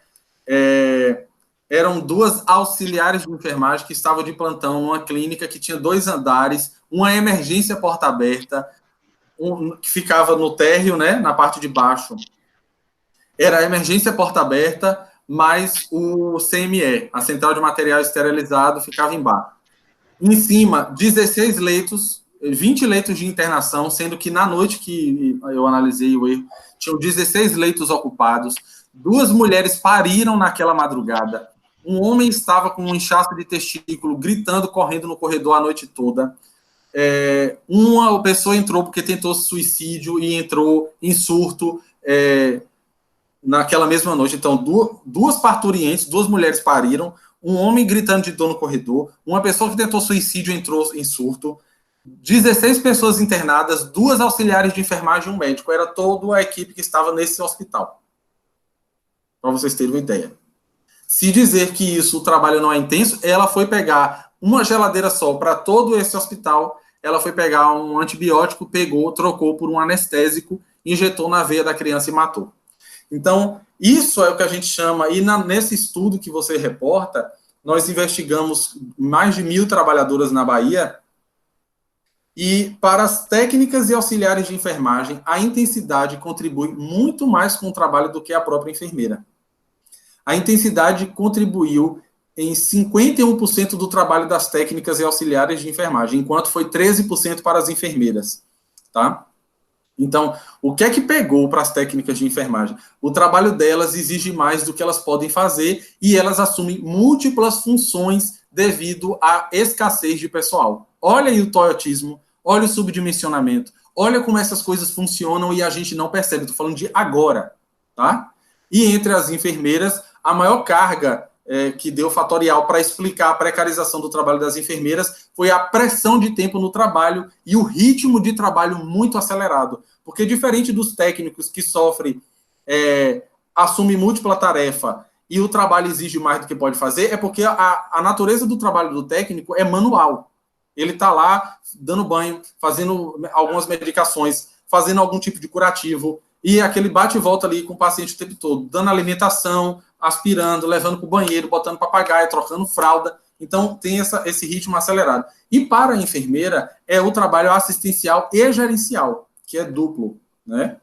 eram 2 auxiliares de enfermagem que estavam de plantão numa clínica que tinha 2 andares, uma emergência porta aberta, que ficava no térreo, né, na parte de baixo, era a emergência porta aberta, mas o CME, a Central de Material Esterilizado, ficava embaixo. Em cima, 16 leitos, 20 leitos de internação, sendo que na noite que eu analisei o erro, tinham 16 leitos ocupados, 2 mulheres pariram naquela madrugada, um homem estava com um inchaço de testículo, gritando, correndo no corredor a noite toda. Uma pessoa entrou porque tentou suicídio e entrou em surto naquela mesma noite. Então, 2 parturientes, 2 mulheres pariram, um homem gritando de dor no corredor, uma pessoa que tentou suicídio entrou em surto, 16 pessoas internadas, 2 auxiliares de enfermagem e um médico. Era toda a equipe que estava nesse hospital. Para vocês terem uma ideia. Se dizer que isso, o trabalho não é intenso, ela foi pegar uma geladeira só para todo esse hospital, ela foi pegar um antibiótico, pegou, trocou por um anestésico, injetou na veia da criança e matou. Então, isso é o que a gente chama, e nesse estudo que você reporta, nós investigamos mais de 1.000 trabalhadoras na Bahia, E para as técnicas e auxiliares de enfermagem, a intensidade contribui muito mais com o trabalho do que a própria enfermeira. A intensidade contribuiu em 51% do trabalho das técnicas e auxiliares de enfermagem, enquanto foi 13% para as enfermeiras, tá? Então, o que é que pegou para as técnicas de enfermagem? O trabalho delas exige mais do que elas podem fazer e elas assumem múltiplas funções devido à escassez de pessoal. Olha aí o toyotismo, olha o subdimensionamento, olha como essas coisas funcionam e a gente não percebe. Estou falando de agora, tá? E entre as enfermeiras, a maior carga que deu fatorial para explicar a precarização do trabalho das enfermeiras foi a pressão de tempo no trabalho e o ritmo de trabalho muito acelerado. Porque diferente dos técnicos que sofrem, assumem múltipla tarefa e o trabalho exige mais do que pode fazer, é porque a natureza do trabalho do técnico é manual. Ele está lá dando banho, fazendo algumas medicações, fazendo algum tipo de curativo, e aquele bate e volta ali com o paciente o tempo todo, dando alimentação, aspirando, levando para o banheiro, botando papagaio, trocando fralda. Então, tem esse ritmo acelerado. E para a enfermeira, é o trabalho assistencial e gerencial, que é duplo, né?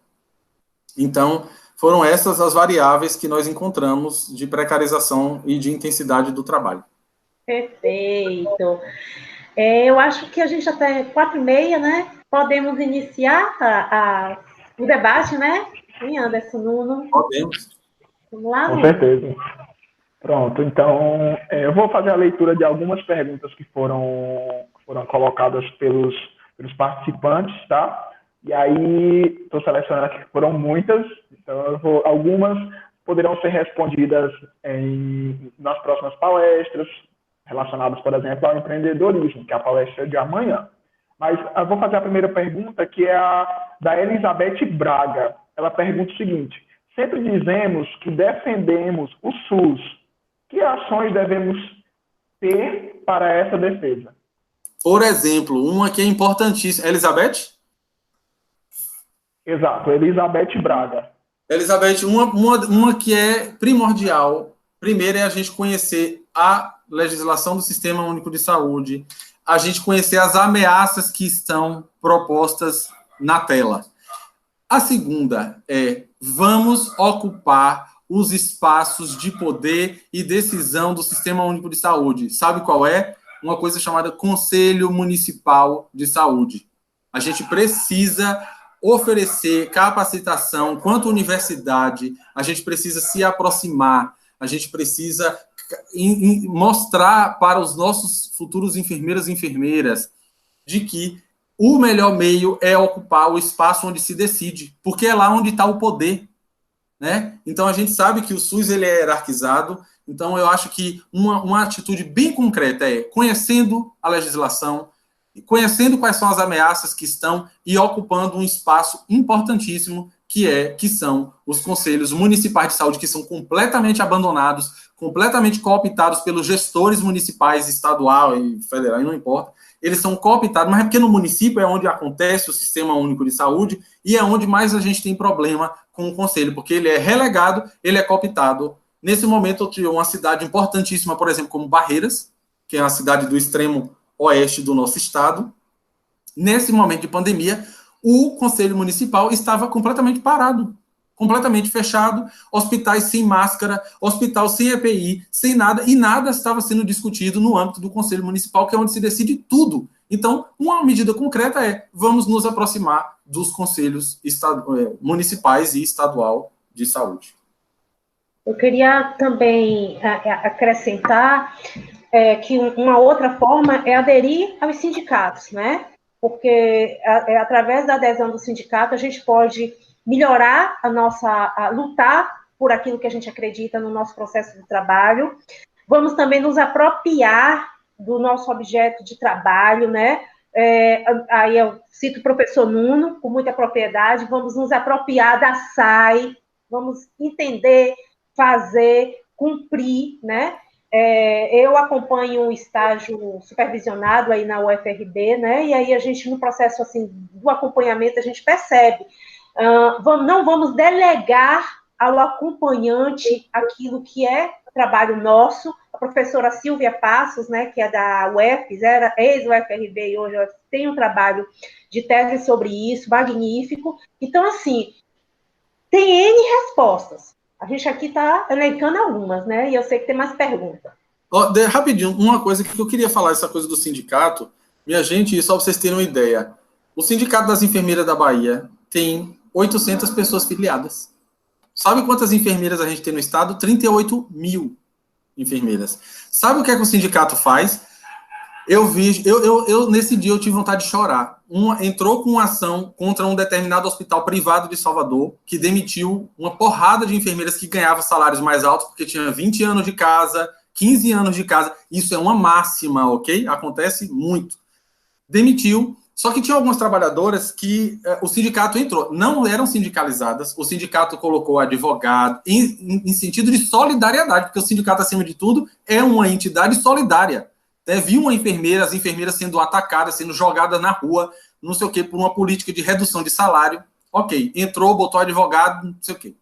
Então, foram essas as variáveis que nós encontramos de precarização e de intensidade do trabalho. Perfeito. Eu acho que a gente até 4h30, né? Podemos iniciar o debate, né? Sim, Anderson, Nuno. Podemos. Vamos lá, Com Nuno? certeza. Pronto, então eu vou fazer a leitura de algumas perguntas que foram colocadas pelos nas tá? E aí, estou selecionando aqui, foram muitas, então algumas poderão ser respondidas nas próximas palestras, relacionadas, por exemplo, ao empreendedorismo, que é a palestra de amanhã. Mas eu vou fazer a primeira pergunta, que é a da Elizabeth Braga. Ela pergunta o seguinte: sempre dizemos que defendemos o SUS. Que ações devemos ter para essa defesa? Por exemplo, uma que é importantíssima. Elizabeth? Exato, Elizabeth Braga. Elizabeth, uma que é primordial. Primeiro é a gente conhecer a legislação do Sistema Único de Saúde, a gente conhecer as ameaças que estão propostas na tela. A segunda é: vamos ocupar os espaços de poder e decisão do Sistema Único de Saúde. Sabe qual é? Uma coisa chamada Conselho Municipal de Saúde. A gente precisa oferecer capacitação quanto universidade, a gente precisa se aproximar, a gente precisa mostrar para os nossos futuros enfermeiros e enfermeiras de que o melhor meio é ocupar o espaço onde se decide, porque é lá onde está o poder, né? Então, a gente sabe que o SUS ele é hierarquizado, então eu acho que uma atitude bem concreta é conhecendo a legislação, conhecendo quais são as ameaças que estão e ocupando um espaço importantíssimo que são os conselhos municipais de saúde, que são completamente abandonados, completamente cooptados pelos gestores municipais, estadual e federal, não importa. Eles são cooptados, mas é porque no município é onde acontece o Sistema Único de Saúde e é onde mais a gente tem problema com o conselho, porque ele é relegado, ele é cooptado. Nesse momento, eu tinha uma cidade importantíssima, por exemplo, como Barreiras, que é uma cidade do extremo oeste do nosso estado. Nesse momento de pandemia, o Conselho Municipal estava completamente parado, completamente fechado, hospitais sem máscara, hospital sem EPI, sem nada, e nada estava sendo discutido no âmbito do Conselho Municipal, que é onde se decide tudo. Então, uma medida concreta é: vamos nos aproximar dos conselhos municipais e estadual de saúde. Eu queria também acrescentar que uma outra forma é aderir aos sindicatos, né? Porque através da adesão do sindicato a gente pode melhorar lutar por aquilo que a gente acredita no nosso processo de trabalho. Vamos também nos apropriar do nosso objeto de trabalho, né? Aí eu cito o professor Nuno, com muita propriedade. Vamos nos apropriar da SAI, vamos entender, fazer, cumprir, né? Eu acompanho um estágio supervisionado aí na UFRB, né? E aí a gente, no processo assim do acompanhamento, a gente percebe, não vamos delegar ao acompanhante aquilo que é trabalho nosso, a professora Silvia Passos, né, que é da UFES, era ex-UFRB e hoje tem um trabalho de tese sobre isso, magnífico. Então, assim, tem N respostas. A gente aqui está elencando algumas, né, e eu sei que tem mais perguntas. Rapidinho, uma coisa que eu queria falar, essa coisa do sindicato, minha gente, só para vocês terem uma ideia, o Sindicato das Enfermeiras da Bahia tem 800 pessoas filiadas. Sabe quantas enfermeiras a gente tem no estado? 38 mil enfermeiras. Sabe o que é que o sindicato faz? Nesse dia eu tive vontade de chorar. Entrou com uma ação contra um determinado hospital privado de Salvador, que demitiu uma porrada de enfermeiras que ganhavam salários mais altos, porque tinha 20 anos de casa, 15 anos de casa. Isso é uma máxima, ok? Acontece muito. Demitiu. Só que tinha algumas trabalhadoras que o sindicato entrou. Não eram sindicalizadas. O sindicato colocou advogado em sentido de solidariedade, porque o sindicato, acima de tudo, é uma entidade solidária. Viu uma enfermeira, as enfermeiras sendo atacadas, sendo jogadas na rua, não sei o quê, por uma política de redução de salário. Ok, entrou, botou advogado, não sei o quê.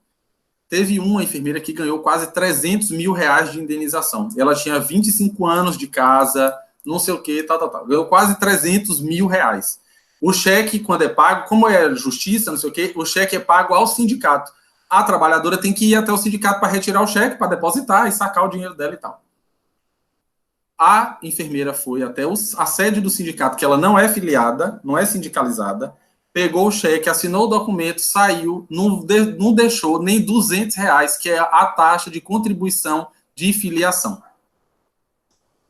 Teve uma enfermeira que ganhou quase 300 mil reais de indenização. Ela tinha 25 anos de casa, não sei o que, tal. Ganhou quase 300 mil reais. O cheque, quando é pago, como é justiça, não sei o que, o cheque é pago ao sindicato. A trabalhadora tem que ir até o sindicato para retirar o cheque, para depositar e sacar o dinheiro dela e tal. A enfermeira foi até a sede do sindicato, que ela não é filiada, não é sindicalizada, pegou o cheque, assinou o documento, saiu, não deixou nem 200 reais, que é a taxa de contribuição de filiação.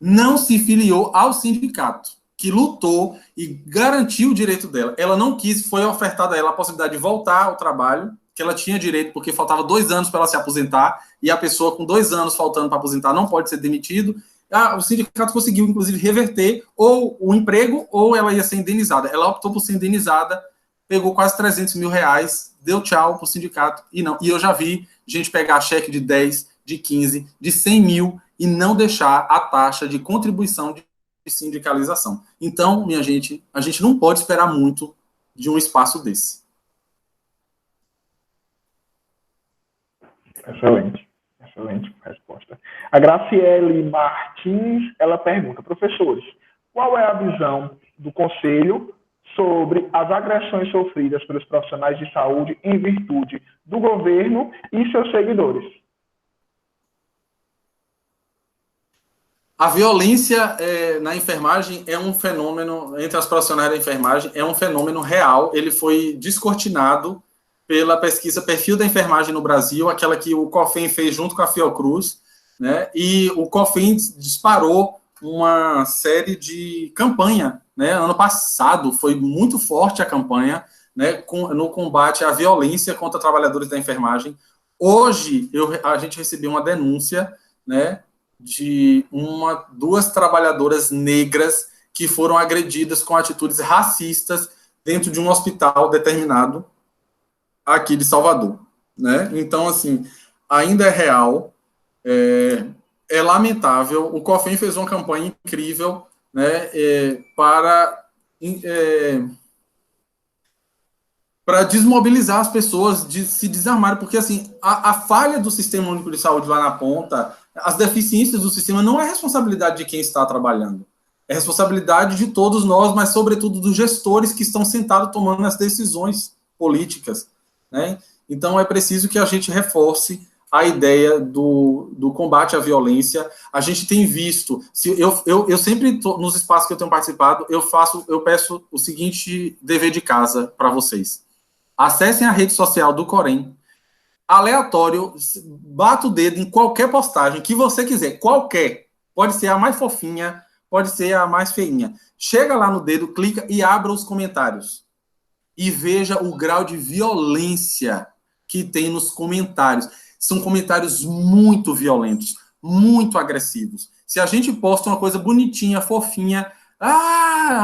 Não se filiou ao sindicato, que lutou e garantiu o direito dela. Ela não quis, foi ofertada a ela a possibilidade de voltar ao trabalho, que ela tinha direito, porque faltava 2 anos para ela se aposentar, e a pessoa com 2 anos faltando para aposentar não pode ser demitido. O sindicato conseguiu, inclusive, reverter ou o emprego ou ela ia ser indenizada. Ela optou por ser indenizada, pegou quase 300 mil reais, deu tchau para o sindicato, e não. E eu já vi gente pegar cheque de 10, de 15, de 100 mil, e não deixar a taxa de contribuição de sindicalização. Então, minha gente, a gente não pode esperar muito de um espaço desse. Excelente resposta. A Graciele Martins, ela pergunta, professores, qual é a visão do Conselho sobre as agressões sofridas pelos profissionais de saúde em virtude do governo e seus seguidores? A violência na enfermagem é um fenômeno, entre as profissionais da enfermagem, é um fenômeno real. Ele foi descortinado pela pesquisa Perfil da Enfermagem no Brasil, aquela que o COFEM fez junto com a Fiocruz, né? E o COFEM disparou uma série de campanha, né? Ano passado foi muito forte a campanha, né? No combate à violência contra trabalhadores da enfermagem. Hoje, a gente recebeu uma denúncia, né? De 2 trabalhadoras negras que foram agredidas com atitudes racistas dentro de um hospital determinado aqui de Salvador, né? Então, assim, ainda é real, é lamentável. O COFEM fez uma campanha incrível, né, para desmobilizar as pessoas, de se desarmarem, porque, assim, a falha do Sistema Único de Saúde lá na ponta, as deficiências do sistema não é responsabilidade de quem está trabalhando, é responsabilidade de todos nós, mas, sobretudo, dos gestores que estão sentados tomando as decisões políticas, né? Então, é preciso que a gente reforce a ideia do combate à violência. A gente tem visto, eu sempre, nos espaços que eu tenho participado, eu peço o seguinte dever de casa para vocês. Acessem a rede social do Corém, aleatório, bata o dedo em qualquer postagem que você quiser, qualquer, pode ser a mais fofinha, pode ser a mais feinha. Chega lá no dedo, clica e abra os comentários. E veja o grau de violência que tem nos comentários. São comentários muito violentos, muito agressivos. Se a gente posta uma coisa bonitinha, fofinha,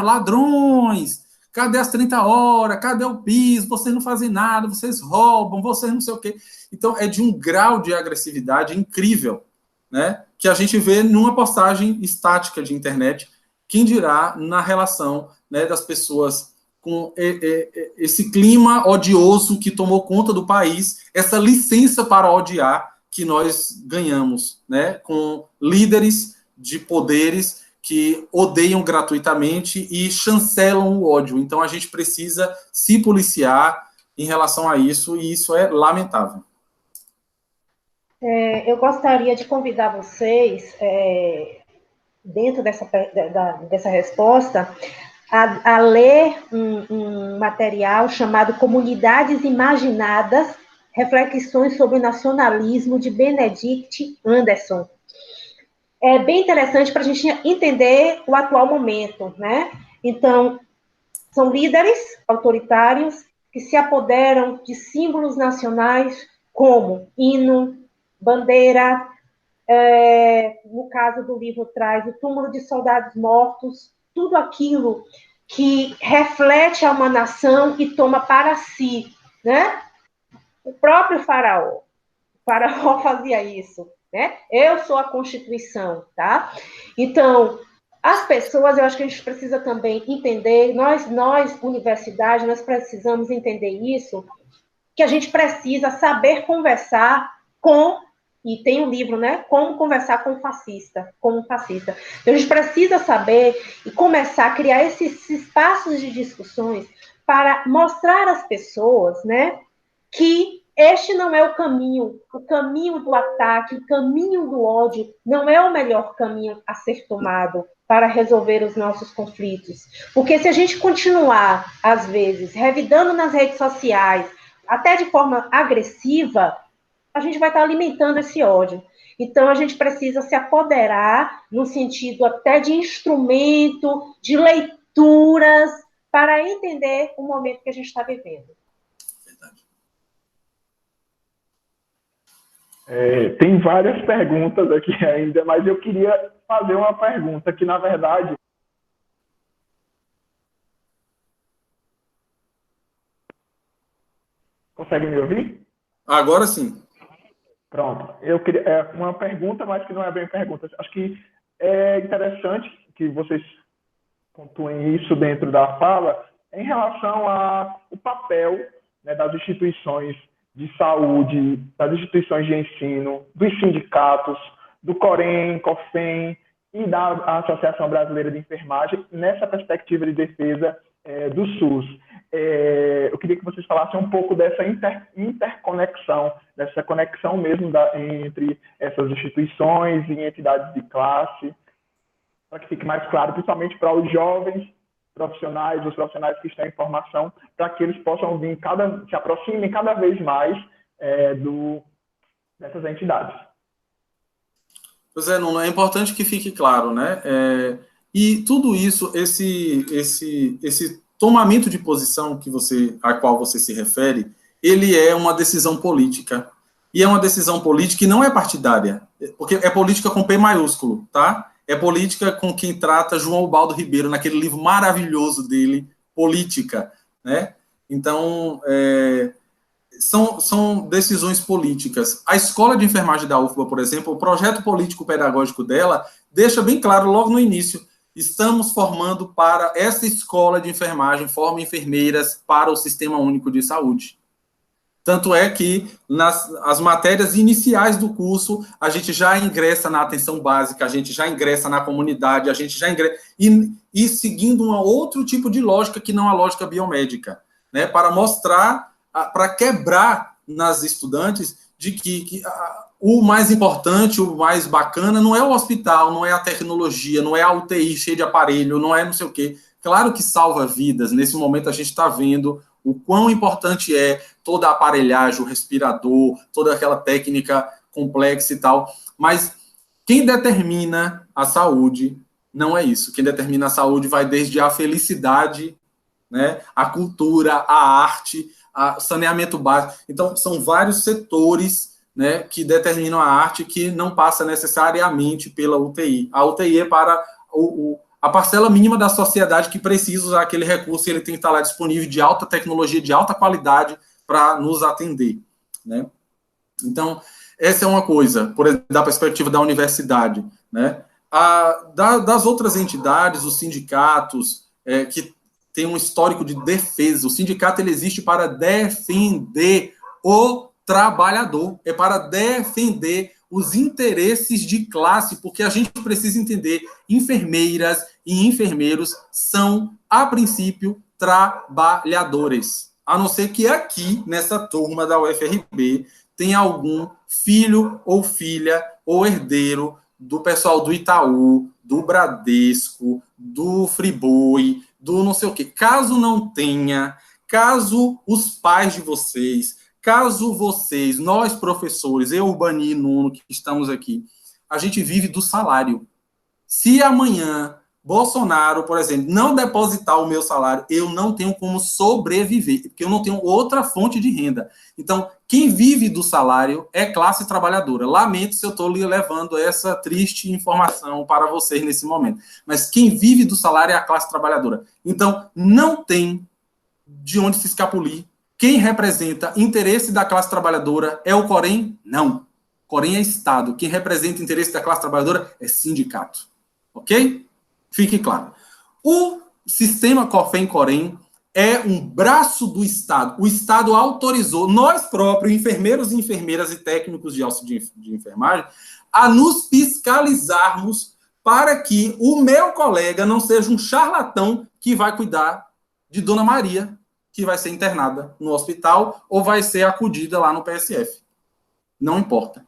ladrões, cadê as 30 horas, cadê o piso, vocês não fazem nada, vocês roubam, vocês não sei o quê. Então, é de um grau de agressividade incrível, né, que a gente vê numa postagem estática de internet, quem dirá na relação, né, das pessoas com esse clima odioso que tomou conta do país, essa licença para odiar que nós ganhamos, né, com líderes de poderes que odeiam gratuitamente e chancelam o ódio. Então, a gente precisa se policiar em relação a isso, e isso é lamentável. Eu gostaria de convidar vocês, dentro dessa resposta, a ler um material chamado Comunidades Imaginadas, Reflexões sobre o Nacionalismo, de Benedict Anderson. É bem interessante para a gente entender o atual momento, né? Então, são líderes autoritários que se apoderam de símbolos nacionais como hino, bandeira, no caso do livro traz o túmulo de soldados mortos, tudo aquilo que reflete a uma nação e toma para si, né? O próprio faraó fazia isso, né? Eu sou a Constituição, tá? Então, as pessoas, eu acho que a gente precisa também entender, nós universidade, nós precisamos entender isso, que a gente precisa saber conversar e tem um livro, né? Como conversar com um fascista. Então, a gente precisa saber e começar a criar esses espaços de discussões para mostrar às pessoas, né, que este não é o caminho do ataque, o caminho do ódio não é o melhor caminho a ser tomado para resolver os nossos conflitos. Porque se a gente continuar, às vezes, revidando nas redes sociais, até de forma agressiva, a gente vai estar alimentando esse ódio. Então, a gente precisa se apoderar no sentido até de instrumento, de leituras, para entender o momento que a gente está vivendo. Tem várias perguntas aqui ainda, mas eu queria fazer uma pergunta que, na verdade... Consegue me ouvir? Agora sim. Pronto. Eu queria uma pergunta, mas que não é bem pergunta. Acho que é interessante que vocês pontuem isso dentro da fala em relação ao papel, né, das instituições de saúde, das instituições de ensino, dos sindicatos, do COREN, COFEM e da Associação Brasileira de Enfermagem nessa perspectiva de defesa do SUS. Eu queria que vocês falassem um pouco dessa interconexão, dessa conexão mesmo entre essas instituições e entidades de classe, para que fique mais claro, principalmente para os jovens profissionais, os profissionais que estão em formação, para que eles possam se aproximem cada vez mais dessas entidades. Pois é, Nuno, é importante que fique claro, né? E tudo isso, esse tomamento de posição a qual você se refere, ele é uma decisão política. E é uma decisão política que não é partidária, porque é política com P maiúsculo, tá? É política com quem trata João Ubaldo Ribeiro, naquele livro maravilhoso dele, Política, né? Então, são decisões políticas. A Escola de Enfermagem da UFBA, por exemplo, o projeto político-pedagógico dela deixa bem claro logo no início: estamos formando para essa escola de enfermagem, forma enfermeiras para o Sistema Único de Saúde. Tanto é que as matérias iniciais do curso, a gente já ingressa na atenção básica, a gente já ingressa na comunidade, a gente já ingressa... E seguindo um outro tipo de lógica que não a lógica biomédica, né, para mostrar, para quebrar nas estudantes de que o mais importante, o mais bacana, não é o hospital, não é a tecnologia, não é a UTI cheia de aparelho, não é não sei o quê. Claro que salva vidas. Nesse momento a gente está vendo o quão importante é toda a aparelhagem, o respirador, toda aquela técnica complexa e tal. Mas quem determina a saúde não é isso. Quem determina a saúde vai desde a felicidade, né, a cultura, a arte, o saneamento básico. Então, são vários setores, né, que determinam a arte, que não passa necessariamente pela UTI. A UTI é para a parcela mínima da sociedade que precisa usar aquele recurso, e ele tem que estar lá disponível, de alta tecnologia, de alta qualidade, para nos atender, né? Então, essa é uma coisa, por exemplo, da perspectiva da universidade, né? Das outras entidades, os sindicatos, que tem um histórico de defesa. O sindicato, ele existe para defender o trabalhador, é para defender os interesses de classe, porque a gente precisa entender, enfermeiras e enfermeiros são, a princípio, trabalhadores. A não ser que aqui, nessa turma da UFRB, tenha algum filho ou filha ou herdeiro do pessoal do Itaú, do Bradesco, do Friboi, do não sei o quê. Caso não tenha, caso os pais de vocês, caso vocês, nós professores, eu, Bani e Nuno, que estamos aqui, a gente vive do salário. Se amanhã Bolsonaro, por exemplo, não depositar o meu salário, eu não tenho como sobreviver, porque eu não tenho outra fonte de renda. Então, quem vive do salário é classe trabalhadora. Lamento se eu estou lhe levando essa triste informação para vocês nesse momento. Mas quem vive do salário é a classe trabalhadora. Então, não tem de onde se escapulir. Quem representa interesse da classe trabalhadora é o Corém? Não. Corém é Estado. Quem representa interesse da classe trabalhadora é sindicato. Ok? Fique claro. O sistema COFEM-Corém é um braço do Estado. O Estado autorizou nós próprios, enfermeiros e enfermeiras e técnicos de auxílio de enfermagem, a nos fiscalizarmos para que o meu colega não seja um charlatão que vai cuidar de Dona Maria, que vai ser internada no hospital ou vai ser acudida lá no PSF. Não importa.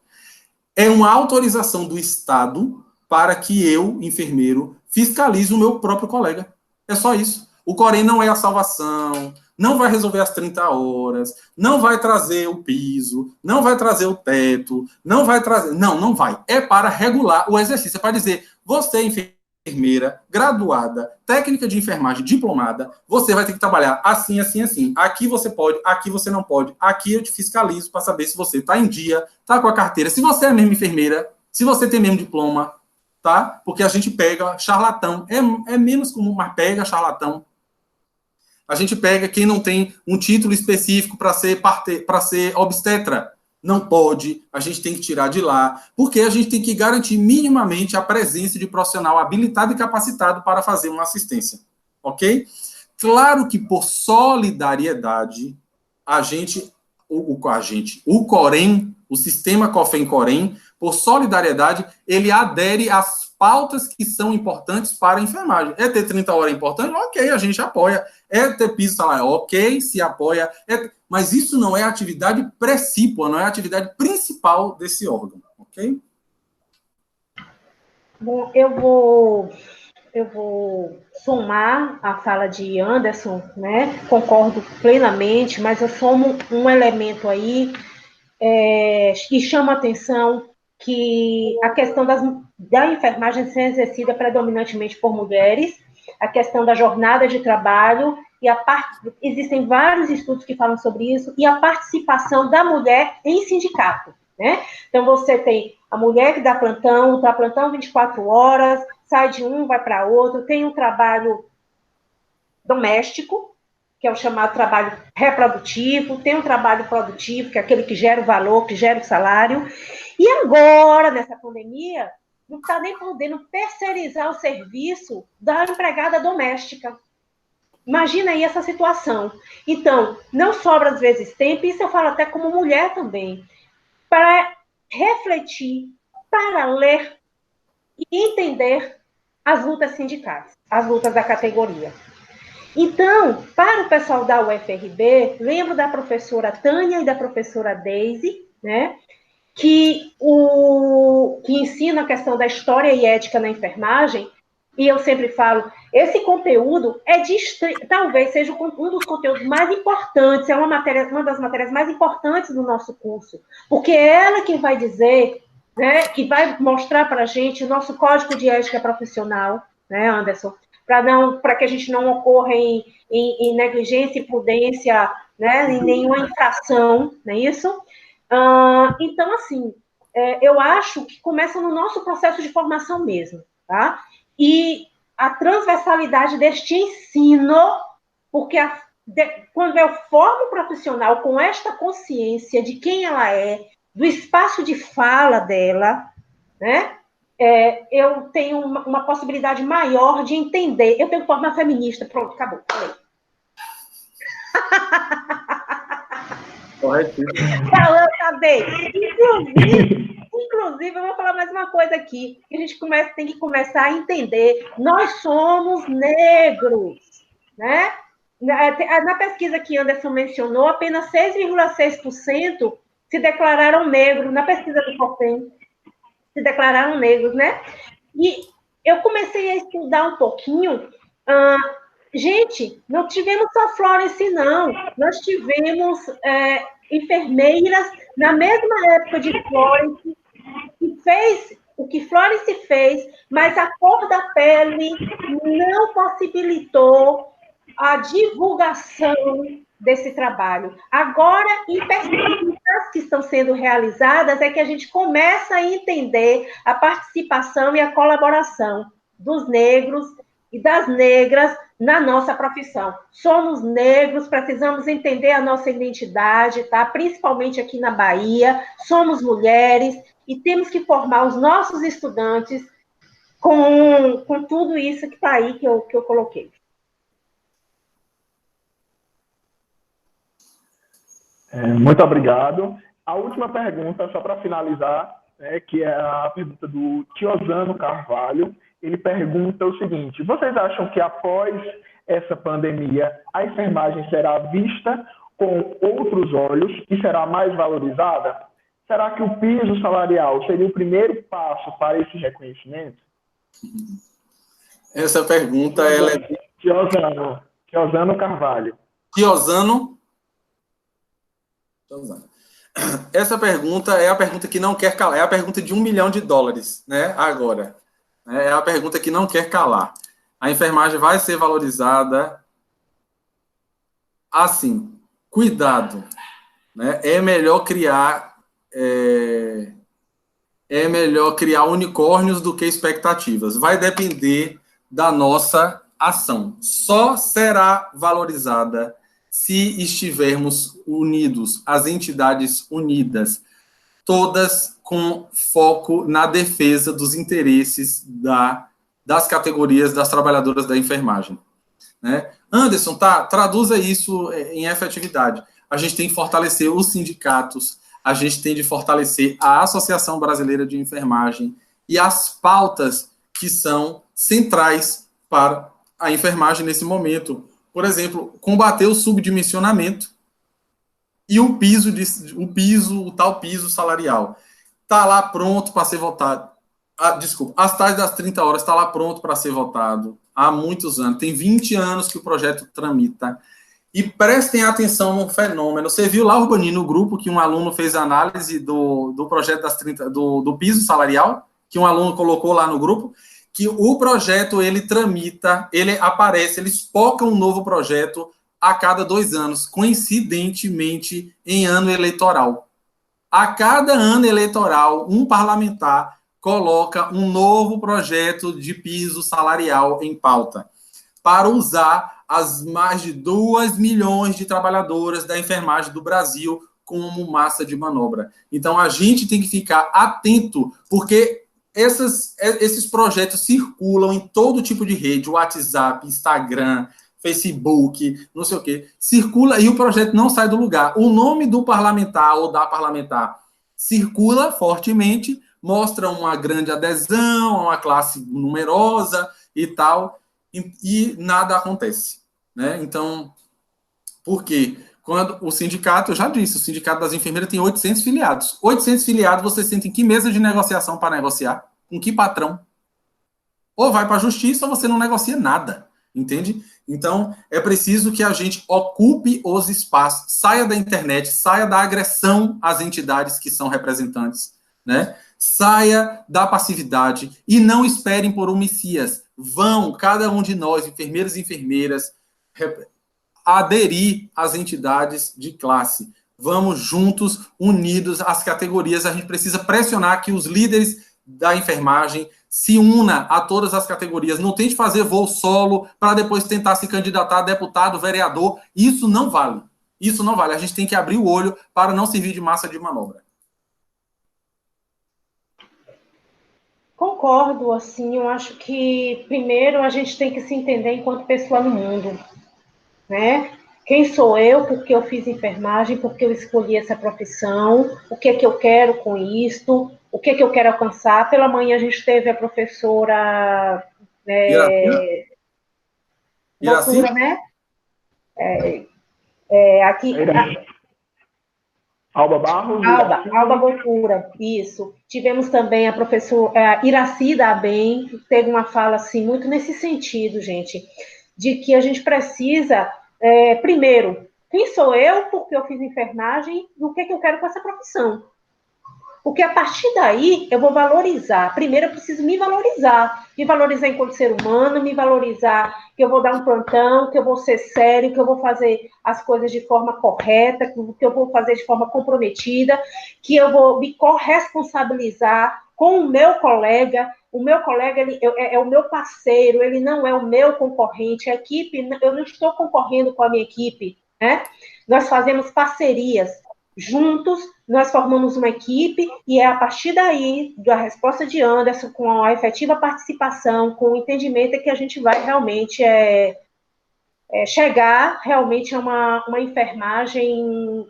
É uma autorização do Estado para que eu, enfermeiro, fiscalize o meu próprio colega. É só isso. O Corém não é a salvação, não vai resolver as 30 horas, não vai trazer o piso, não vai trazer o teto, não vai trazer... Não vai. É para regular o exercício. É para dizer, você, enfermeira, graduada, técnica de enfermagem, diplomada, você vai ter que trabalhar assim, assim, assim. Aqui você pode, aqui você não pode. Aqui eu te fiscalizo para saber se você está em dia, está com a carteira. Se você é mesmo enfermeira, se você tem mesmo diploma, tá? Porque a gente pega charlatão. É menos comum, mas pega charlatão. A gente pega quem não tem um título específico para ser obstetra. Não pode, a gente tem que tirar de lá, porque a gente tem que garantir minimamente a presença de profissional habilitado e capacitado para fazer uma assistência. Ok? Claro que por solidariedade, o Corém, o sistema COFEM-Corém, por solidariedade, ele adere às pautas que são importantes para a enfermagem. É ter 30 horas importante? Ok, a gente apoia. É ter piso salário? Ok, se apoia. Mas isso não é a atividade precípua, não é a atividade principal desse órgão, ok? Bom, eu vou somar a fala de Anderson, né? Concordo plenamente, mas eu somo um elemento aí que chama a atenção, que a questão da enfermagem ser exercida predominantemente por mulheres, a questão da jornada de trabalho, existem vários estudos que falam sobre isso, e a participação da mulher em sindicato, né? Então, você tem a mulher que dá plantão 24 horas, sai de um, vai para outro, tem um trabalho doméstico, que é o chamado trabalho reprodutivo, tem um trabalho produtivo, que é aquele que gera o valor, que gera o salário, e agora, nessa pandemia, não está nem podendo terceirizar o serviço da empregada doméstica. Imagina aí essa situação. Então, não sobra, às vezes, tempo, isso eu falo até como mulher também, para refletir, para ler e entender as lutas sindicais, as lutas da categoria. Então, para o pessoal da UFRB, lembro da professora Tânia e da professora Deise, né, que ensina a questão da história e ética na enfermagem, e eu sempre falo, esse conteúdo talvez seja um dos conteúdos mais importantes, é uma das matérias mais importantes do nosso curso, porque é ela que vai dizer, né, que vai mostrar para a gente o nosso código de ética profissional, né, Anderson, para que a gente não ocorra em negligência e prudência, né, em nenhuma infração, não é isso? Então, assim, eu acho que começa no nosso processo de formação mesmo, tá? E a transversalidade deste ensino, porque quando eu formo um profissional com esta consciência de quem ela é, do espaço de fala dela, né? Eu tenho uma possibilidade maior de entender. Eu tenho que formar feminista. Pronto, acabou. Falei. Falou também. Inclusive, eu vou falar mais uma coisa aqui, que a gente tem que começar a entender. Nós somos negros, né? Na pesquisa que Anderson mencionou, apenas 6,6% se declararam negros. Na pesquisa do COFEM, se declararam negros, né? E eu comecei a estudar um pouquinho. Gente, não tivemos só Florence, não. Nós tivemos enfermeiras na mesma época de Florence, que fez o que Florence fez, mas a cor da pele não possibilitou a divulgação desse trabalho. Agora, em pesquisas que estão sendo realizadas, é que a gente começa a entender a participação e a colaboração dos negros e das negras na nossa profissão. Somos negros, precisamos entender a nossa identidade, tá? Principalmente aqui na Bahia, somos mulheres e temos que formar os nossos estudantes com tudo isso que está aí que eu coloquei. Muito obrigado. A última pergunta, só para finalizar, que é a pergunta do Tiozano Carvalho. Ele pergunta o seguinte: vocês acham que após essa pandemia a enfermagem será vista com outros olhos e será mais valorizada? Será que o piso salarial seria o primeiro passo para esse reconhecimento? Essa pergunta ela é... Tiozano Carvalho. Tiozano. Essa pergunta é a pergunta que não quer calar, é a pergunta de $1 milhão, né? Agora, é a pergunta que não quer calar. A enfermagem vai ser valorizada assim, cuidado, né? É melhor criar unicórnios do que expectativas. Vai depender da nossa ação. Só será valorizada se estivermos unidos, as entidades unidas, todas com foco na defesa dos interesses das categorias das trabalhadoras da enfermagem. Né? Anderson, traduza isso em efetividade. A gente tem que fortalecer os sindicatos, a gente tem de fortalecer a Associação Brasileira de Enfermagem e as pautas que são centrais para a enfermagem nesse momento. Por exemplo, combater o subdimensionamento e o tal piso salarial. Está lá pronto para ser votado. As tais das 30 horas está lá pronto para ser votado há muitos anos. Tem 20 anos que o projeto tramita. E prestem atenção no fenômeno. Você viu lá, Urbani, no grupo, que um aluno fez análise do projeto das 30, do piso salarial, que um aluno colocou lá no grupo, que o projeto, ele tramita, ele aparece, eles focam um novo projeto a cada 2 anos, coincidentemente em ano eleitoral. A cada ano eleitoral, um parlamentar coloca um novo projeto de piso salarial em pauta, para usar as mais de 2 milhões de trabalhadoras da enfermagem do Brasil como massa de manobra. Então, a gente tem que ficar atento, porque esses projetos circulam em todo tipo de rede, WhatsApp, Instagram, Facebook, não sei o quê, circula e o projeto não sai do lugar. O nome do parlamentar ou da parlamentar circula fortemente, mostra uma grande adesão, uma classe numerosa e tal, e nada acontece. Né? Então, por quê? Quando o sindicato, eu já disse, o sindicato das enfermeiras tem 800 filiados. 800 filiados, você senta em que mesa de negociação para negociar? Com que patrão? Ou vai para a justiça ou você não negocia nada. Entende? Então, é preciso que a gente ocupe os espaços, saia da internet, saia da agressão às entidades que são representantes, né? Saia da passividade e não esperem por um Messias. Vão, cada um de nós, enfermeiros e enfermeiras, aderir às entidades de classe. Vamos juntos, unidos, as categorias. A gente precisa pressionar que os líderes da enfermagem se una a todas as categorias. Não tente fazer voo solo para depois tentar se candidatar a deputado, vereador. Isso não vale. Isso não vale. A gente tem que abrir o olho para não servir de massa de manobra. Concordo, assim, eu acho que primeiro a gente tem que se entender enquanto pessoa no mundo, né? Quem sou eu, porque eu fiz enfermagem, porque eu escolhi essa profissão, o que é que eu quero com isto, o que é que eu quero alcançar. Pela manhã a gente teve a professora Iraci? Botura, né? Aqui, Alba Barros, Alba Botura, isso. Tivemos também a professora Iraci da ABEM, que teve uma fala assim, muito nesse sentido, gente, de que a gente precisa, primeiro, quem sou eu, porque eu fiz enfermagem, e o que eu quero com essa profissão. Porque a partir daí eu vou valorizar. Primeiro eu preciso me valorizar enquanto ser humano, me valorizar que eu vou dar um plantão, que eu vou ser sério, que eu vou fazer as coisas de forma correta, que eu vou fazer de forma comprometida, que eu vou me corresponsabilizar com o meu colega. O meu colega ele é o meu parceiro, ele não é o meu concorrente. A equipe, eu não estou concorrendo com a minha equipe, né? Nós fazemos parcerias. Juntos, nós formamos uma equipe e é a partir daí, da resposta de Anderson, com a efetiva participação, com o entendimento, é que a gente vai realmente chegar realmente a uma enfermagem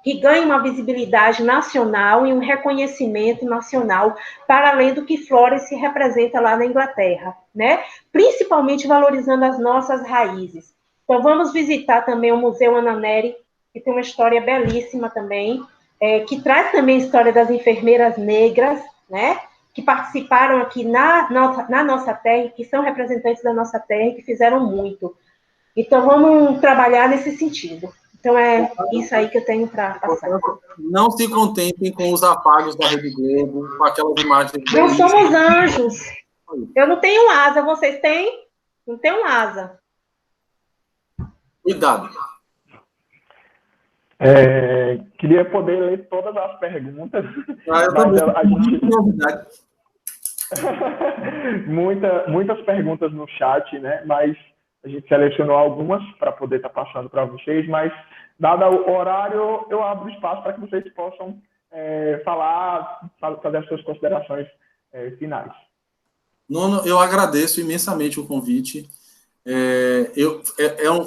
que ganhe uma visibilidade nacional e um reconhecimento nacional, para além do que Florence representa lá na Inglaterra, né? Principalmente valorizando as nossas raízes. Então, vamos visitar também o Museu Ana Nery, que tem uma história belíssima também, que traz também a história das enfermeiras negras, né, que participaram aqui na nossa terra, que são representantes da nossa terra e que fizeram muito. Então, vamos trabalhar nesse sentido. Então, é isso aí que eu tenho para passar. Não se contentem com os apagos da Rede Globo, com aquelas imagens... Não somos anjos. Eu não tenho asa, vocês têm? Não tenho asa. Cuidado. Queria poder ler todas as perguntas, eu mas a gente... muitas perguntas no chat, né? Mas a gente selecionou algumas para poder estar passando para vocês, mas dado o horário, eu abro espaço para que vocês possam falar, fazer as suas considerações finais. Nono, eu agradeço imensamente o convite.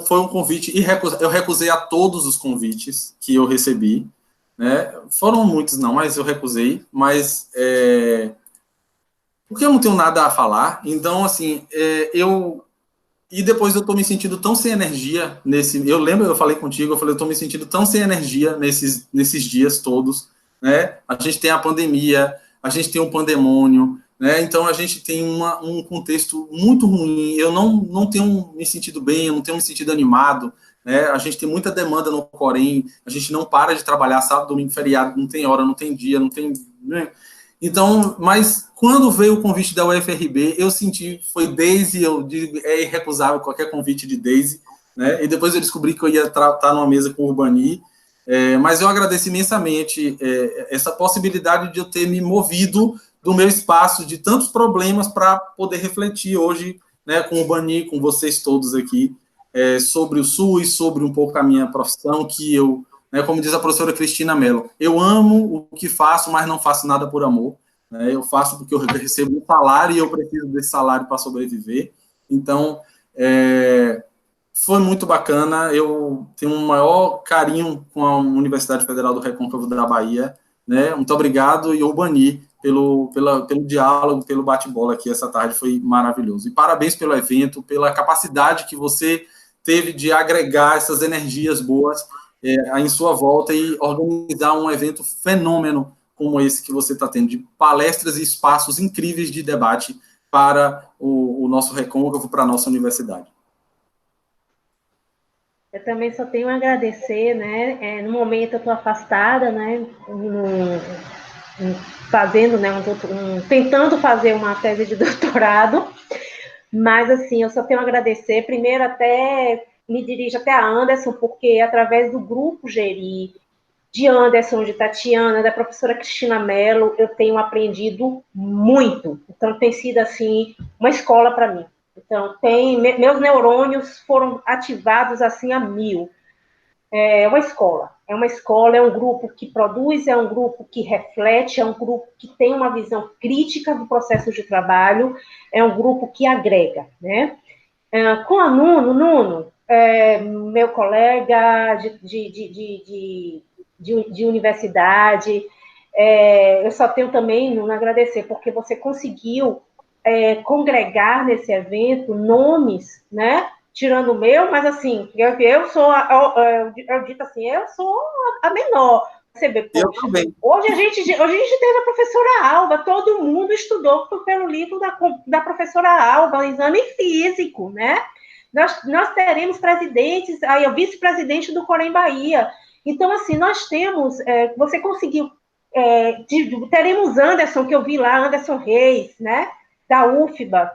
Foi um convite eu recusei a todos os convites que eu recebi, né? Foram muitos não, mas eu recusei, mas porque eu não tenho nada a falar, então assim, e depois eu tô me sentindo tão sem energia eu falei contigo, eu tô me sentindo tão sem energia nesses dias todos, né? A gente tem a pandemia, a gente tem um pandemônio, né? Então a gente tem um contexto muito ruim, eu não tenho me sentido bem, eu não tenho me sentido animado, né? A gente tem muita demanda no Corém, a gente não para de trabalhar sábado, domingo, feriado, não tem hora, não tem dia, não tem... Né? Então, mas quando veio o convite da UFRB, eu senti, foi Daisy, eu digo, é irrecusável qualquer convite de Daisy, né? E depois eu descobri que eu ia estar numa mesa com o Urbani, mas eu agradeço imensamente essa possibilidade de eu ter me movido do meu espaço de tantos problemas para poder refletir hoje, né, com o Urbani, com vocês todos aqui, sobre o SUS, sobre um pouco a minha profissão, que eu... Como diz a professora Cristina Mello, eu amo o que faço, mas não faço nada por amor. Né? Eu faço porque eu recebo um salário e eu preciso desse salário para sobreviver. Então, foi muito bacana. Eu tenho um maior carinho com a Universidade Federal do Recôncavo da Bahia. Né? Muito obrigado, e Urbani, pelo diálogo, pelo bate-bola aqui essa tarde, foi maravilhoso. E parabéns pelo evento, pela capacidade que você teve de agregar essas energias boas em sua volta e organizar um evento fenômeno como esse que você está tendo, de palestras e espaços incríveis de debate para o nosso Recôncavo, para a nossa universidade. Eu também só tenho a agradecer, né? No momento eu estou afastada, né? Fazendo, né? Tentando fazer uma tese de doutorado, mas assim, eu só tenho a agradecer. Primeiro, até me dirijo até a Anderson, porque através do grupo Geri, de Anderson, de Tatiana, da professora Cristina Mello, eu tenho aprendido muito. Então, tem sido, assim, uma escola para mim. Então, meus neurônios foram ativados, assim, a 1000. É uma escola, é um grupo que produz, é um grupo que reflete, é um grupo que tem uma visão crítica do processo de trabalho, é um grupo que agrega, né? Com a Nuno, meu colega de universidade. Eu só tenho também não agradecer, porque você conseguiu congregar nesse evento nomes, né? Tirando o meu, mas assim, eu sou, eu dito assim, eu sou a menor. Você vê, poxa, eu também. Hoje a gente teve a professora Alba, todo mundo estudou pelo livro da professora Alba, exame físico, né? Nós teremos presidentes, aí o vice-presidente do Corém Bahia. Então, assim, nós temos, você conseguiu, teremos Anderson, que eu vi lá, Anderson Reis, né? Da UFBA,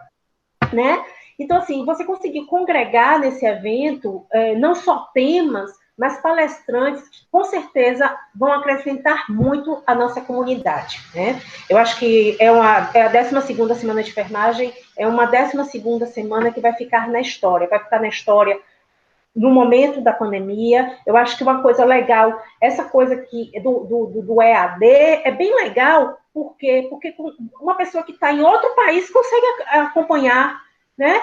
né? Então, assim, você conseguiu congregar nesse evento não só temas, mas palestrantes que, com certeza, vão acrescentar muito à nossa comunidade, né? Eu acho que é a 12ª semana de enfermagem, é uma 12ª semana que vai ficar na história no momento da pandemia. Eu acho que uma coisa legal, essa coisa aqui do EAD é bem legal, porque uma pessoa que está em outro país consegue acompanhar, né?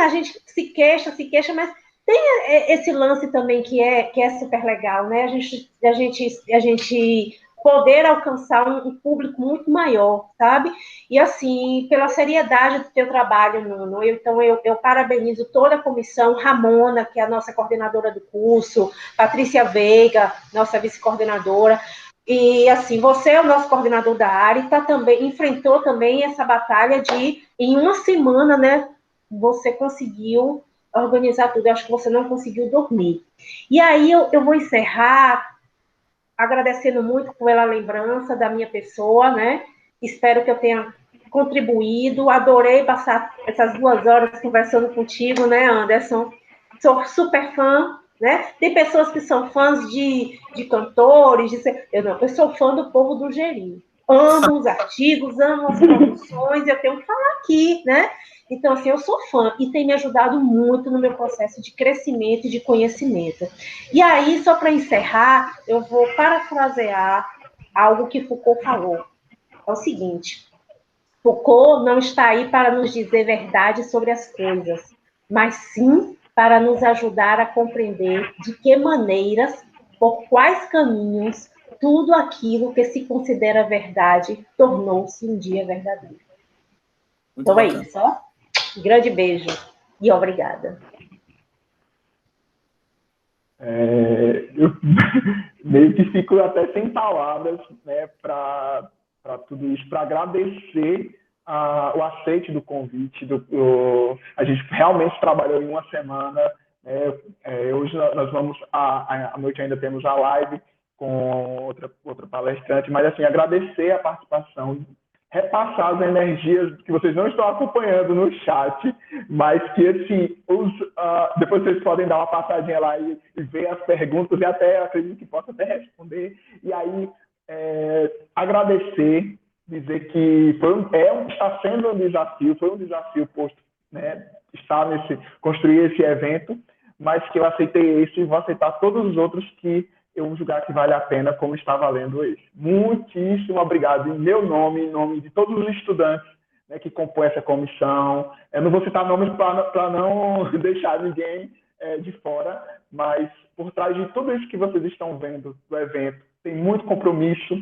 A gente se queixa, mas tem esse lance também que é super legal, né? A gente poder alcançar um público muito maior, sabe? E assim, pela seriedade do teu trabalho, Nuno, então eu parabenizo toda a comissão, Ramona, que é a nossa coordenadora do curso, Patrícia Veiga, nossa vice-coordenadora, e assim, você é o nosso coordenador da área e enfrentou também essa batalha em uma semana, né, você conseguiu organizar tudo. Eu acho que você não conseguiu dormir. E aí eu vou encerrar agradecendo muito pela lembrança da minha pessoa, né? Espero que eu tenha contribuído. Adorei passar essas 2 horas conversando contigo, né, Anderson? Sou super fã, né? Tem pessoas que são fãs de cantores, eu sou fã do povo do Geri. Amo os artigos, amo as produções, eu tenho que falar aqui, né? Então, assim, eu sou fã e tem me ajudado muito no meu processo de crescimento e de conhecimento. E aí, só para encerrar, eu vou parafrasear algo que Foucault falou. É o seguinte: Foucault não está aí para nos dizer verdade sobre as coisas, mas sim para nos ajudar a compreender de que maneiras, por quais caminhos, tudo aquilo que se considera verdade tornou-se um dia verdadeiro. Muito então bacana. É isso, ó. Grande beijo e obrigada. Eu meio que fico até sem palavras, né, para tudo isso, para agradecer o aceite do convite. A gente realmente trabalhou em uma semana. Hoje nós vamos, à noite ainda temos a live com outra palestrante, mas assim, agradecer a participação, repassar as energias que vocês não estão acompanhando no chat, mas que assim, depois vocês podem dar uma passadinha lá e ver as perguntas, e até acredito que possa até responder. E aí, agradecer, dizer que está sendo um desafio, foi um desafio posto, né, construir esse evento, mas que eu aceitei esse e vou aceitar todos os outros que eu julgar que vale a pena, como está valendo esse. Muitíssimo obrigado em meu nome, em nome de todos os estudantes, né, que compõem essa comissão. Eu não vou citar nomes para não deixar ninguém de fora, mas por trás de tudo isso que vocês estão vendo do evento, tem muito compromisso,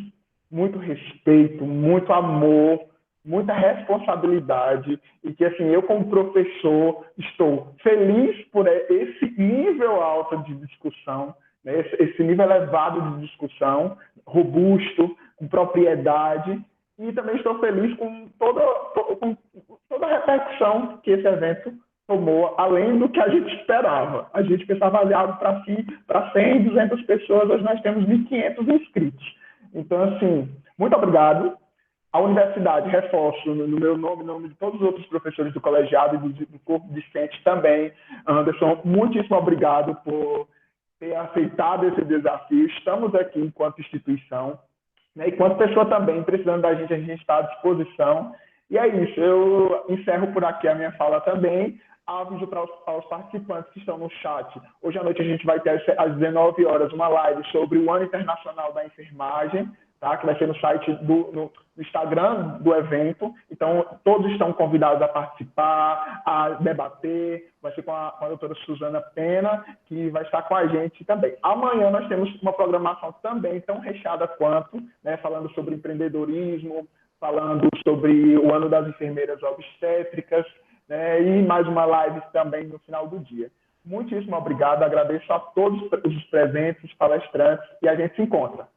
muito respeito, muito amor, muita responsabilidade, e que assim, eu como professor estou feliz por esse nível alto de discussão, né, esse nível elevado de discussão, robusto, com propriedade, e também estou feliz com toda a repercussão que esse evento tomou, além do que a gente esperava. A gente pensava para 100, 200 pessoas, hoje nós temos 1.500 inscritos. Então, assim, muito obrigado. A universidade, reforço no meu nome, no nome de todos os outros professores do colegiado e do corpo discente também. Anderson, muitíssimo obrigado por ter aceitado esse desafio. Estamos aqui enquanto instituição, né, enquanto pessoa também, precisando da gente, a gente está à disposição. E é isso, eu encerro por aqui a minha fala também. Aviso para os participantes que estão no chat. Hoje à noite a gente vai ter às 19 horas uma live sobre o Ano Internacional da Enfermagem, tá? Que vai ser no site no Instagram do evento. Então, todos estão convidados a participar, a debater. Vai ser com a doutora Suzana Pena, que vai estar com a gente também. Amanhã nós temos uma programação também tão recheada quanto, né? Falando sobre empreendedorismo, falando sobre o ano das enfermeiras obstétricas, né? E mais uma live também no final do dia. Muitíssimo obrigado, agradeço a todos os presentes, palestrantes, e a gente se encontra.